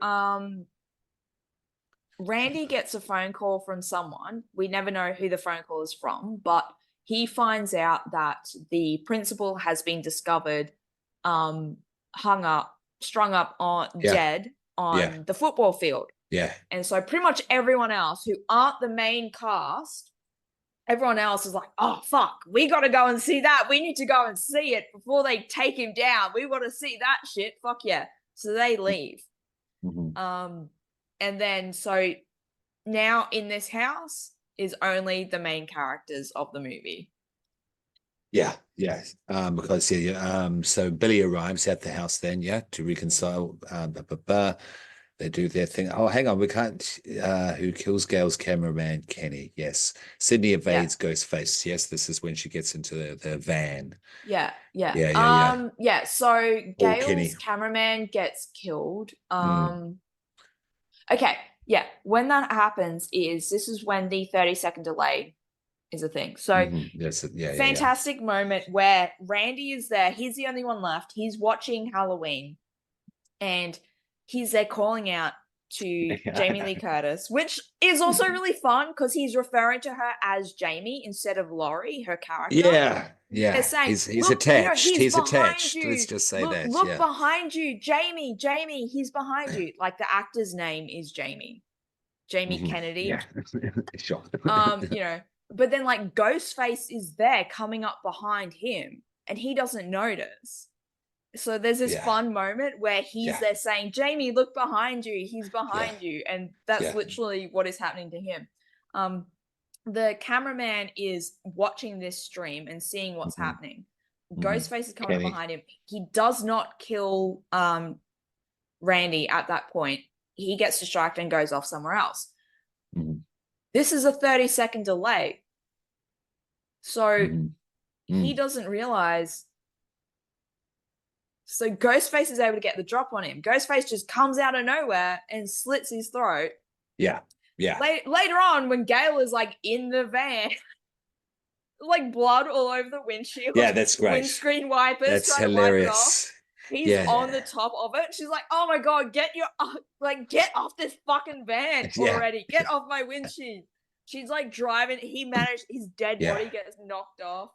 Randy gets a phone call from someone. We never know who the phone call is from, but he finds out that the principal has been discovered hung up strung up on dead on the football field. Yeah. And so pretty much everyone else who aren't the main cast, everyone else is like, oh, fuck, we got to go and see that. We need to go and see it before they take him down. We want to see that shit. Fuck yeah. So they leave. Mm-hmm. And then so now in this house is only the main characters of the movie. Yeah, yeah. Because so Billy arrives at the house then, to reconcile. They do their thing. Oh, hang on, we can't. Who kills Gail's cameraman, Kenny? Yes. Sydney evades Ghostface. Yes, this is when she gets into the van. Yeah. So Gail's cameraman gets killed. Okay. Yeah. When that happens this is when the 30-second delay is a thing. So fantastic moment where Randy is there. He's the only one left. He's watching Halloween and he's there calling out to Jamie Lee Curtis, which is also really fun because he's referring to her as Jamie instead of Laurie, her character. Yeah. They're saying, he's attached. He's attached. Let's just say that. Look behind you, Jamie, he's behind you. Like the actor's name is Jamie Kennedy. Yeah. Sure. But then like Ghostface is there coming up behind him and he doesn't notice. So there's this fun moment where he's there saying, Jamie, look behind you. He's behind you. And that's literally what is happening to him. The cameraman is watching this stream and seeing what's happening. Ghostface is coming behind him. He does not kill Randy at that point. He gets distracted and goes off somewhere else. This is a 30-second delay. So he doesn't realize. So Ghostface is able to get the drop on him. Ghostface just comes out of nowhere and slits his throat. Yeah. Later on, when Gail is like in the van, like blood all over the windshield. Yeah, that's great. Windscreen wipers. That's hilarious. He's on the top of it. She's like, "Oh my god, get off this fucking van already! Get off my windshield!" She's like driving. He managed. His dead body gets knocked off.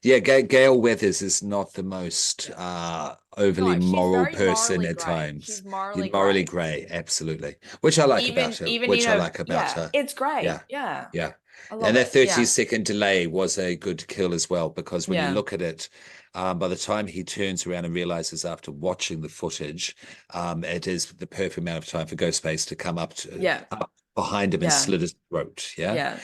Gail Weathers is not the most overly moral person at times. She's morally grey, absolutely. Which I like about her. It's great. Yeah. And that 30-second delay was a good kill as well, because when you look at it, by the time he turns around and realizes after watching the footage, it is the perfect amount of time for Ghostface to come up behind him and slit his throat. It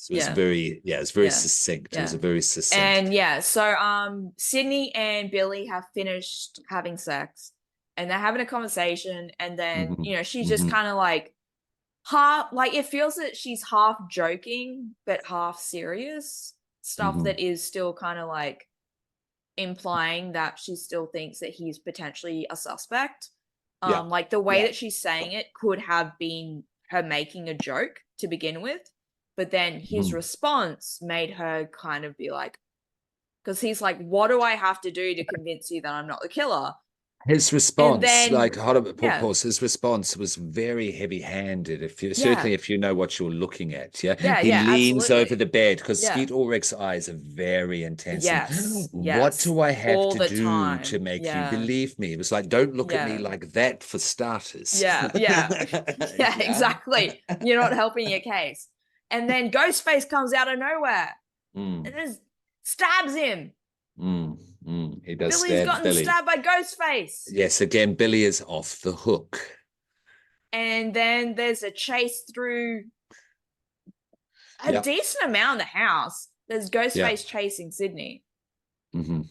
was very succinct. It was a very succinct. And so Sydney and Billy have finished having sex and they're having a conversation, and then she's just kind of like half, like it feels that she's half joking but half serious stuff that is still kind of like implying that she still thinks that he's potentially a suspect. Like the way that she's saying it could have been her making a joke to begin with, but then his response made her kind of be like, because he's like, what do I have to do to convince you that I'm not the killer? His response, his response was very heavy-handed. Certainly if you know what you're looking at, he leans over the bed because Skeet Ulrich's eyes are very intense. What do I have to do to make you believe me? It was like, don't look at me like that for starters. Exactly. You're not helping your case. And then Ghostface comes out of nowhere and just stabs him. He does. Billy's gotten stabbed by Ghostface. Yes, again, Billy is off the hook. And then there's a chase through a decent amount of the house. There's Ghostface chasing Sydney. Okay,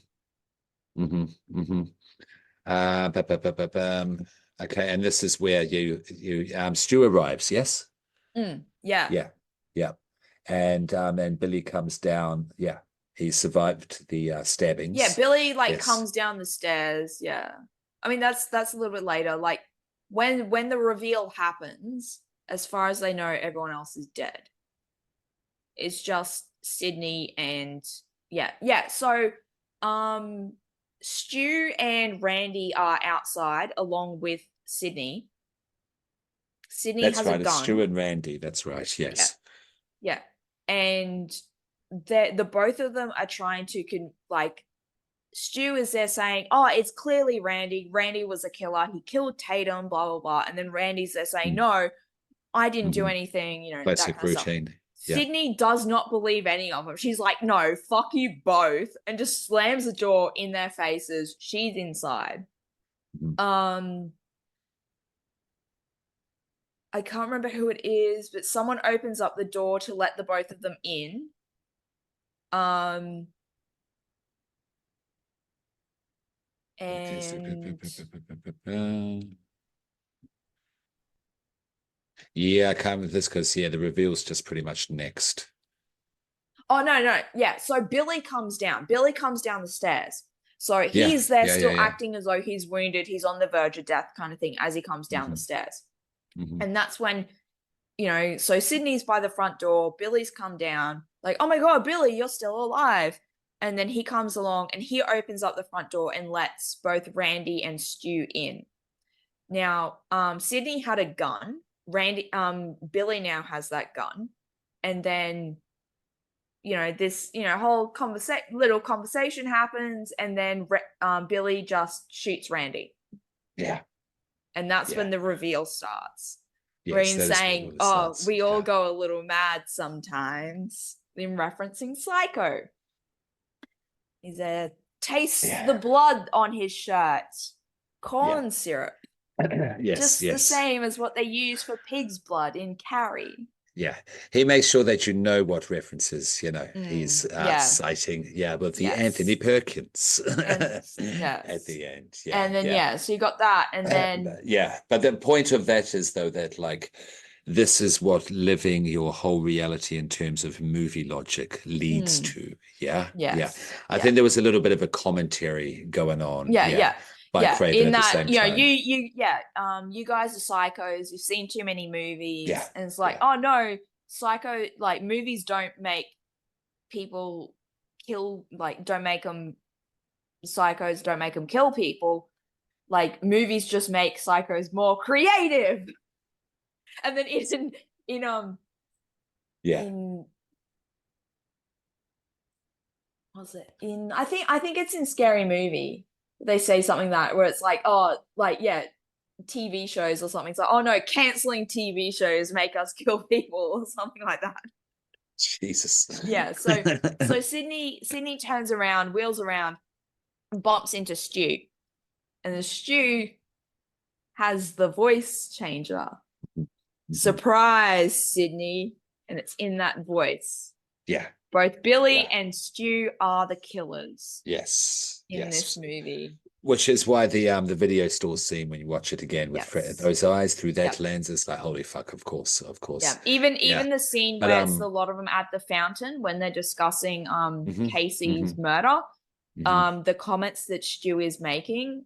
and this is where Stu arrives. Yes. Yeah. And Billy comes down. He survived the stabbings. Billy comes down the stairs. I mean that's a little bit later. Like when the reveal happens, as far as they know, everyone else is dead. It's just Sydney and So Stu and Randy are outside along with Sydney. Sydney has a gun. Stu and Randy. That's right. Yes. And the both of them are trying to Stu is there saying, oh, it's clearly Randy. Randy was a killer. He killed Tatum, blah, blah, blah. And then Randy's there saying, no, I didn't do anything, you know, classic that kind routine. of stuff. Sydney does not believe any of them. She's like, no, fuck you both, and just slams the door in their faces. She's inside. I can't remember who it is, but someone opens up the door to let the both of them in. And yeah, I can't remember this because the reveal's just pretty much next. Oh no, yeah. So Billy comes down. Billy comes down the stairs. So he's there still acting as though he's wounded. He's on the verge of death kind of thing as he comes down the stairs. And that's when, you know, so Sydney's by the front door. Billy's come down like, oh my God, Billy, you're still alive. And then he comes along and he opens up the front door and lets both Randy and Stu in. Now, Sydney had a gun. Billy now has that gun. And then, you know, this, you know, whole little conversation happens, and then Billy just shoots Randy. Yeah. And that's when the reveal starts. Where he's saying, we all go a little mad sometimes. In referencing Psycho. He's there, tastes the blood on his shirt. Corn syrup. Just the same as what they use for pig's blood in Carrie. Yeah, he makes sure that you know what references, you know, he's citing, with the Anthony Perkins at the end. Yeah, and then so you got that, and then but the point of that is though that like this is what living your whole reality in terms of movie logic leads to. I think there was a little bit of a commentary going on. By Craven in at that, the same time. You guys are psychos. You've seen too many movies, and it's like, oh no, psycho. Like movies don't make people kill. Like don't make them psychos. Don't make them kill people. Like movies just make psychos more creative. And then it's in was it in? I think it's in Scary Movie. They say something that where it's like, oh, like, TV shows or something. It's like, oh no, canceling TV shows make us kill people or something like that. Jesus. Yeah. So Sydney turns around, wheels around, and bumps into Stu. And the Stu has the voice changer. Surprise, Sydney. And it's in that voice. Yeah. Both Billy and Stu are the killers. Yes. In this movie. Which is why the video store scene, when you watch it again with those eyes through that lens, it's like, holy fuck, of course. Yeah. Even the scene where it's a lot of them at the fountain when they're discussing Casey's murder. The comments that Stu is making,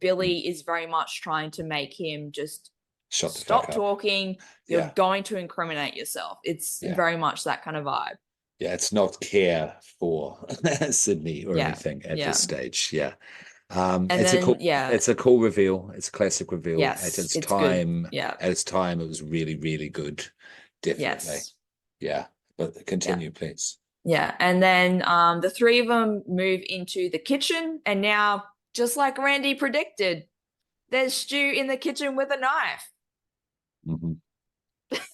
Billy is very much trying to make him just stop talking. You're going to incriminate yourself. It's very much that kind of vibe. Yeah, it's not care for Sydney or anything at this stage. Yeah. It's a cool reveal. It's a classic reveal. Yes, at its time. Good. Yeah. At its time, it was really, really good. Definitely. Yes. Yeah. But continue, please. Yeah. And then the three of them move into the kitchen, and now, just like Randy predicted, there's Stu in the kitchen with a knife.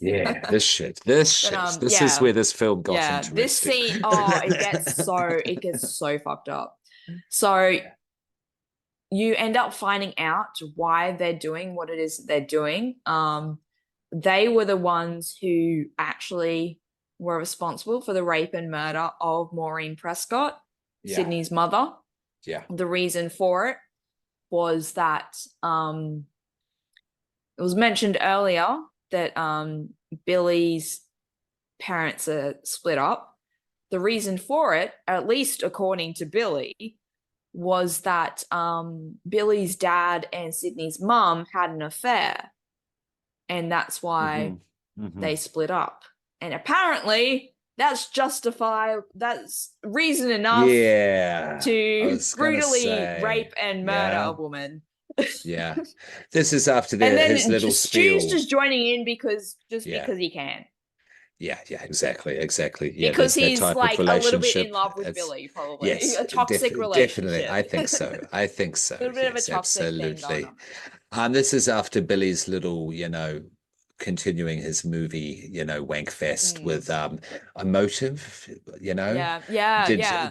Yeah, this is where this film got interesting. This scene, it gets so fucked up. So you end up finding out why they're doing what it is they're doing. They were the ones who actually were responsible for the rape and murder of Maureen Prescott, Sydney's mother. Yeah. The reason for it was that it was mentioned earlier that Billy's parents are split up. The reason for it, at least according to Billy, was that Billy's dad and Sydney's mum had an affair, and that's why they split up. And apparently that's reason enough to brutally rape and murder a woman. Yeah, this is after his little spiel. Stu's just joining in because he can. Yeah, exactly. Yeah, because there's that he's type like of a little bit in relationship. love with It's Billy, probably yes, a toxic definitely. relationship. I think so. I think so. A little bit of a Yes, toxic thing going absolutely. on. This is after Billy's little, continuing his movie, wank fest with a motive, Yeah, did I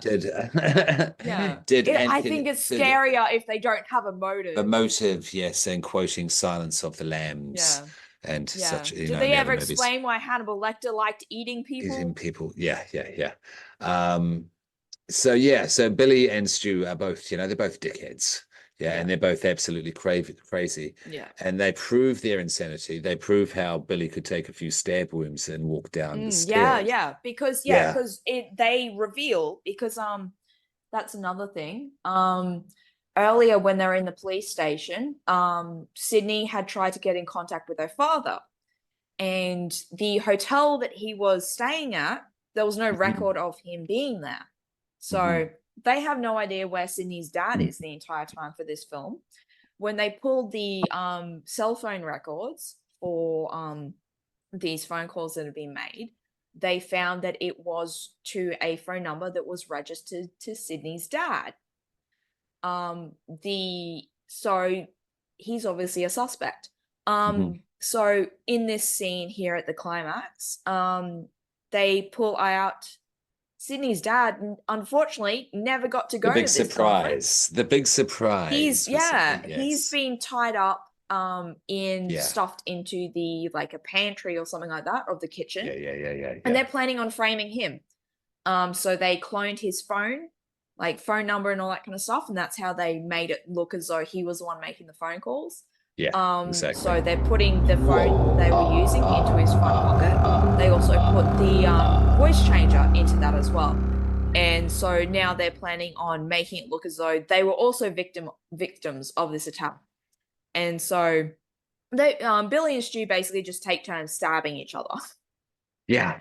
think it's scarier if they don't have a motive. The motive, yes, and quoting Silence of the Lambs and such, Did they ever explain why Hannibal Lecter liked eating people? Eating people, yeah. So Billy and Stu are both, they're both dickheads. Yeah, and they're both absolutely crazy. Yeah. And they prove their insanity. They prove how Billy could take a few stab wounds and walk down the stairs. Because they reveal, because that's another thing. Earlier when they're in the police station, Sydney had tried to get in contact with her father. And the hotel that he was staying at, there was no record of him being there. So they have no idea where Sydney's dad is the entire time for this film. When they pulled the cell phone records for these phone calls that have been made, they found that it was to a phone number that was registered to Sydney's dad. So he's obviously a suspect. So in this scene here at the climax, they pull out Sydney's dad, and unfortunately never got to go to this conference. The big surprise. He's been tied up stuffed into the like a pantry or something like that of the kitchen. And they're planning on framing him. So they cloned his phone number and all that kind of stuff, and that's how they made it look as though he was the one making the phone calls. Exactly. So they're putting the phone they were using into his front pocket. They also put the voice changer into that as well. And so now they're planning on making it look as though they were also victims of this attack. And so they Billy and Stu basically just take turns stabbing each other.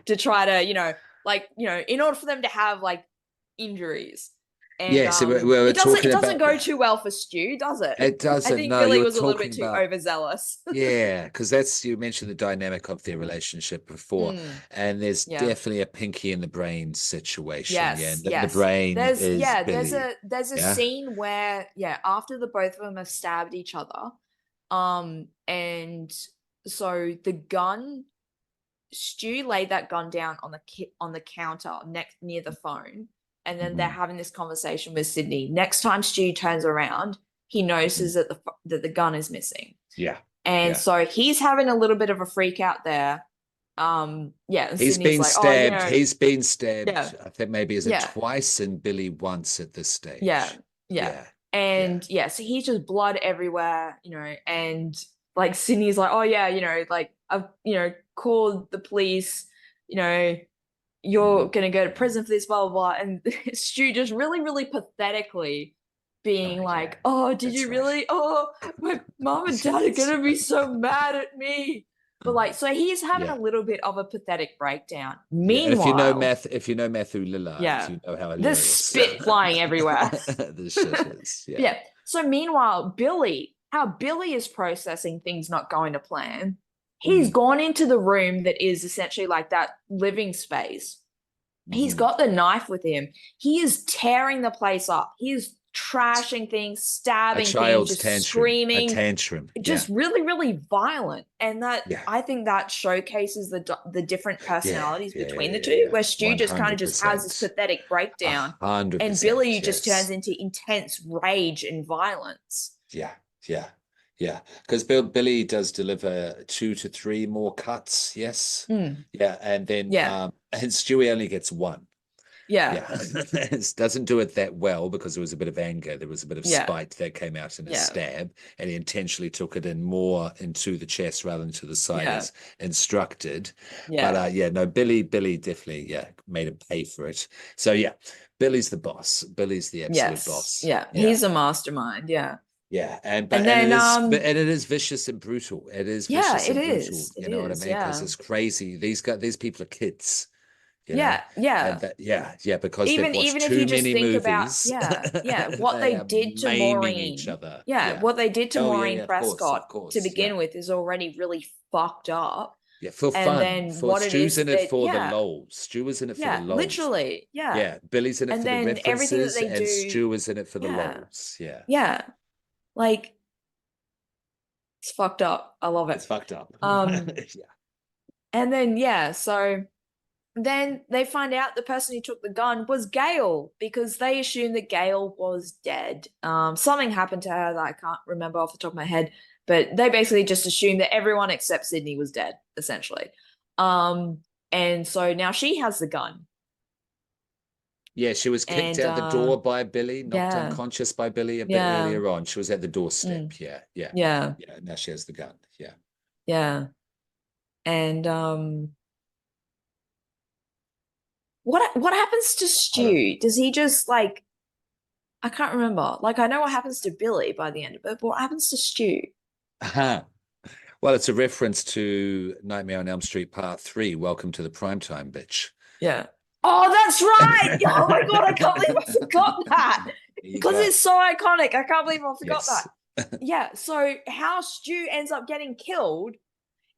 To try to, in order for them to have like injuries. And, it doesn't go too well for Stu, does it? It doesn't. I think Billy was a little bit too overzealous. Because you mentioned the dynamic of their relationship before, and there's definitely a pinky in the brain situation. The brain is Billy. There's a scene where after the both of them have stabbed each other, and so the gun, Stu laid that gun down on the counter near the phone. And then they're having this conversation with Sydney. Next time Stu turns around, he notices that the gun is missing. And so he's having a little bit of a freak out there. He's been stabbed. He's been stabbed. I think maybe twice, and Billy once at this stage. So he's just blood everywhere, and like Sydney's like, I've called the police, you're going to go to prison for this, blah, blah, blah. And Stu just really, really pathetically being did you really? Oh, my mom and dad are going to be so mad at me. But so he's having a little bit of a pathetic breakdown. Meanwhile, if you know Matthew Lillard, you know how there's spit flying everywhere. The shit is, So meanwhile, Billy is processing things not going to plan. He's gone into the room that is essentially like that living space. He's got the knife with him. He is tearing the place up. He is trashing things, stabbing things, just screaming. A tantrum. Just really, really violent. And that I think that showcases the different personalities between the two, where Stu just kind of just has this pathetic breakdown. 100%, and Billy just turns into intense rage and violence. Because Billy does deliver 2 to 3 more cuts, and then and Stewie only gets 1. It doesn't do it that well because there was a bit of anger, there was a bit of spite that came out in a stab, and he intentionally took it in more into the chest rather than to the side as instructed. But Billy definitely made him pay for it. So Billy's the boss. Billy's the absolute boss. He's a mastermind. And it is vicious and brutal. It is vicious and brutal. You know what I mean? Because it's crazy. These people are kids. Because even if you just think about what they did to Maureen, what they did to Maureen Prescott to begin with is already really fucked up. Yeah, for and fun. then For what it Stu's is in it that, for the lols. Stu is in it for the lols. Literally, Yeah, Billy's in it and for the then everything that references, they and do, Stu is in it for the lols. Yeah. Yeah. Like, it's fucked up. I love it. It's fucked up. Yeah. And then, so then they find out the person who took the gun was Gail, because they assumed that Gail was dead. Something happened to her that I can't remember off the top of my head, but they basically just assumed that everyone except Sydney was dead, essentially. And so now she has the gun. Yeah, she was kicked out the door by Billy, knocked unconscious by Billy a bit earlier on. She was at the doorstep. Yeah. Now she has the gun. Yeah. And what happens to Stu? Does he just like, I can't remember. Like, I know what happens to Billy by the end of it, but what happens to Stu? Well, it's a reference to Nightmare on Elm Street Part 3, Welcome to the Primetime, bitch. Yeah. Oh, that's right. Oh my God, I can't believe I forgot that. Because it's so iconic. I can't believe I forgot that. Yeah, so how Stu ends up getting killed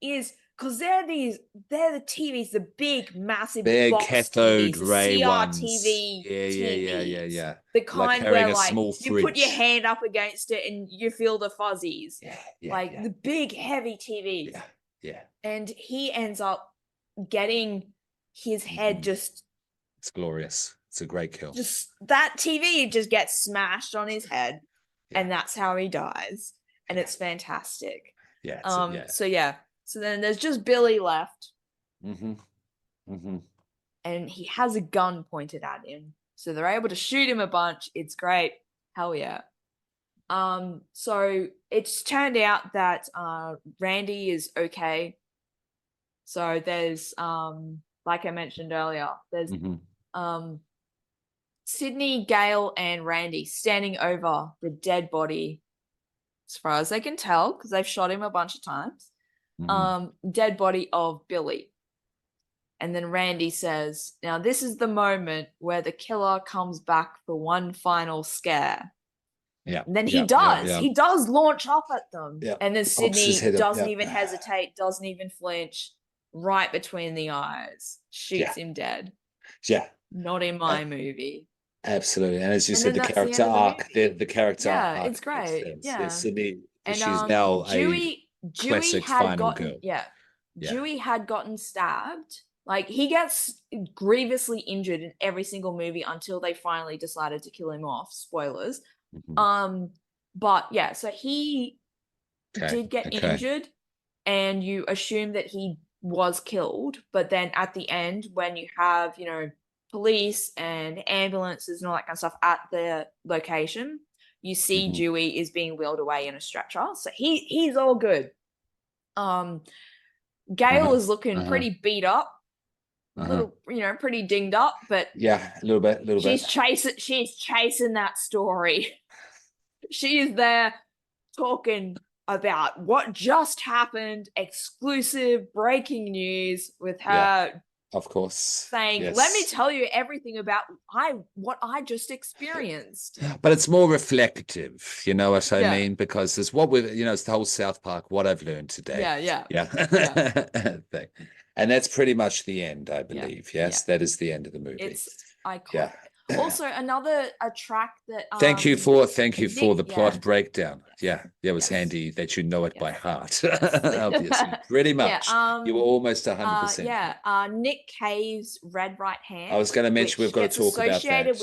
is because they're the TVs, the big, massive box cathode TVs, ray CRTV TVs. Yeah. The kind like where like you put your fridge. hand up against it and you feel the fuzzies. The big, heavy TVs. Yeah. And he ends up getting his head just... It's glorious. It's a great kill. Just that TV just gets smashed on his head, and that's how he dies. And it's fantastic. So then there's just Billy left. And he has a gun pointed at him. So they're able to shoot him a bunch. It's great. Hell yeah. So it's turned out that Randy is okay. So there's like I mentioned earlier, there's Sydney, Gail, and Randy standing over the dead body, as far as they can tell, because they've shot him a bunch of times. Dead body of Billy. And then Randy says, now this is the moment where the killer comes back for one final scare. And then he does launch up at them. And then Sydney doesn't even hesitate, doesn't even flinch, right between the eyes, shoots him dead. Not in my movie. Absolutely. And as you said, the character arc, the character arc. It's great. Sydney, and she's now Dewey classic final girl. Dewey had gotten stabbed. Like, he gets grievously injured in every single movie until they finally decided to kill him off. Spoilers. But yeah, so he did get injured, and you assume that he was killed. But then at the end, when you have, police and ambulances and all that kind of stuff at the location, you see Dewey is being wheeled away in a stretcher. So he's all good. Gail is looking pretty beat up. Little, pretty dinged up, but a little bit. She's chasing that story. She is there talking about what just happened, exclusive breaking news with her. Of course. Saying, let me tell you everything about what I just experienced. But it's more reflective, you know what I mean? Because it's it's the whole South Park, what I've learned today. Yeah. Thing. And that's pretty much the end, I believe. Yes, that is the end of the movie. It's iconic. Also, a track that thank you for the plot breakdown. It was handy that you know it by heart. Obviously, pretty much. You were almost 100%. Nick Cave's Red Right Hand. I was going to mention we've got to talk about that.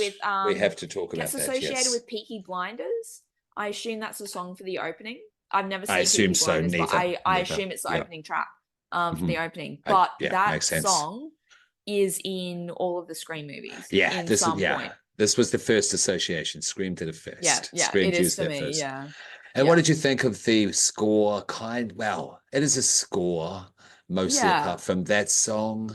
We have to talk about that. Gets associated with Peaky Blinders. I assume that's the song for the opening. I've never seen. I assume Peaky Blinders, so. Neither. I assume it's the opening track for the opening. But that song is in all of the Scream movies. This was the first association. Scream did it first. Scream it is for me. First. And what did you think of the score? Well, it is a score mostly apart from that song.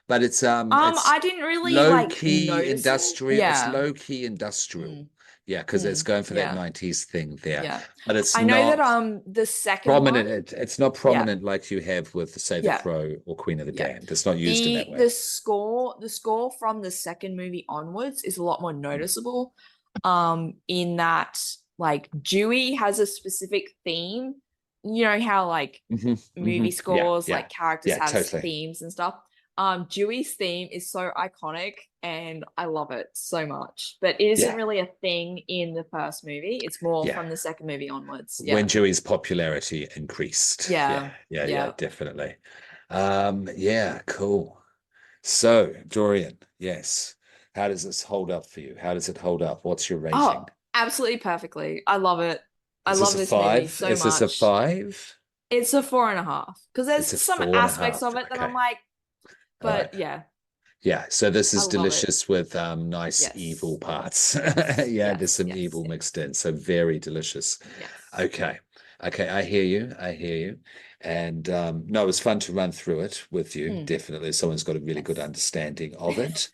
But it's I didn't really low key industrial. It's low key industrial. Because it's going for that 90s thing there. But it's I know that the second prominent. one, it's not prominent like you have with, say, The Crow or Queen of the Damned. It's not used in that way. The score from the second movie onwards is a lot more noticeable. In that, like, Dewey has a specific theme you know how like movie scores, like characters have totally. themes and stuff. Dewey's theme is so iconic and I love it so much. But it isn't really a thing in the first movie. It's more from the second movie onwards. When Dewey's popularity increased. Yeah, definitely. Cool. So, Dorian, yes. How does this hold up for you? How does it hold up? What's your rating? Oh, absolutely perfectly. I love it. I love this movie so much. Is this a 5? It's a 4.5 because there's some aspects of it that I'm like, but yeah. So this is delicious with nice evil parts. There's some evil mixed in. So very delicious. Yes. Okay. I hear you. And no, it was fun to run through it with you. Definitely, someone's got a really good understanding of it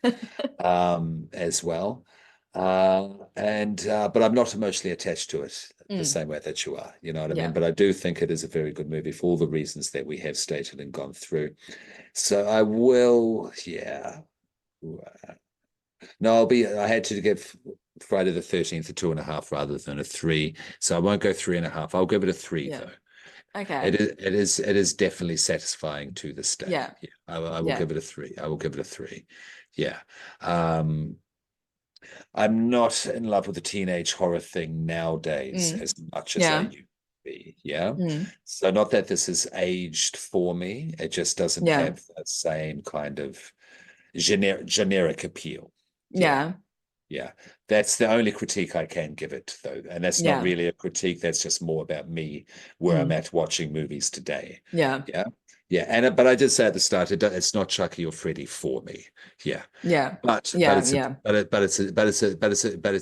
as well. But I'm not emotionally attached to it the same way that you are. You know what I mean? But I do think it is a very good movie for all the reasons that we have stated and gone through. So I will, No, I had to give Friday the 13th a 2.5 rather than a 3. So I won't go 3.5. I'll give it a 3 though. Okay. It is definitely satisfying to this day. Yeah. I will give it a 3. I will give it a 3. Yeah. I'm not in love with the teenage horror thing nowadays as much as I used to be. Yeah. So not that this is aged for me. It just doesn't have that same kind of generic appeal. Yeah. That's the only critique I can give it, though. And that's not really a critique. That's just more about me, where I'm at watching movies today. Yeah. But I did say at the start, it's not Chucky or Freddy for me. But it's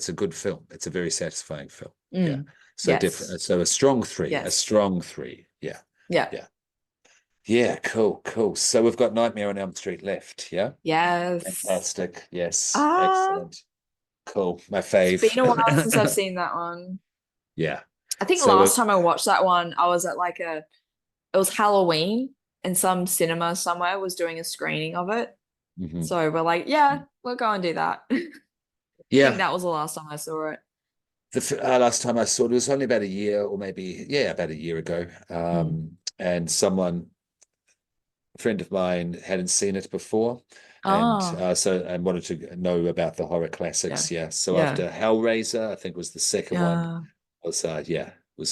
a good film. It's a very satisfying film. Different. So a strong 3. A strong 3. Cool. So we've got Nightmare on Elm Street left. Yes. Fantastic. Yes. Excellent. Cool. My fave. It's been a while since I've seen that one. Yeah. I think last time I watched that one, I was at it was Halloween and some cinema somewhere was doing a screening of it. So we're like, we'll go and do that. I think that was the last time I saw it. The last time I saw it was only about a year or maybe, about a year ago. And a friend of mine hadn't seen it before. And wanted to know about the horror classics. So after Hellraiser, I think was the second one, was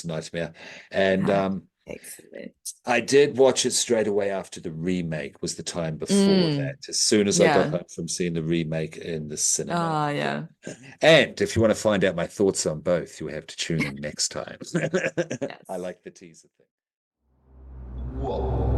Nightmare. And excellent. I did watch it straight away after the remake. Was the time before that. As soon as I got home from seeing the remake in the cinema. And if you want to find out my thoughts on both, you have to tune in next time. I like the teaser thing. Whoa.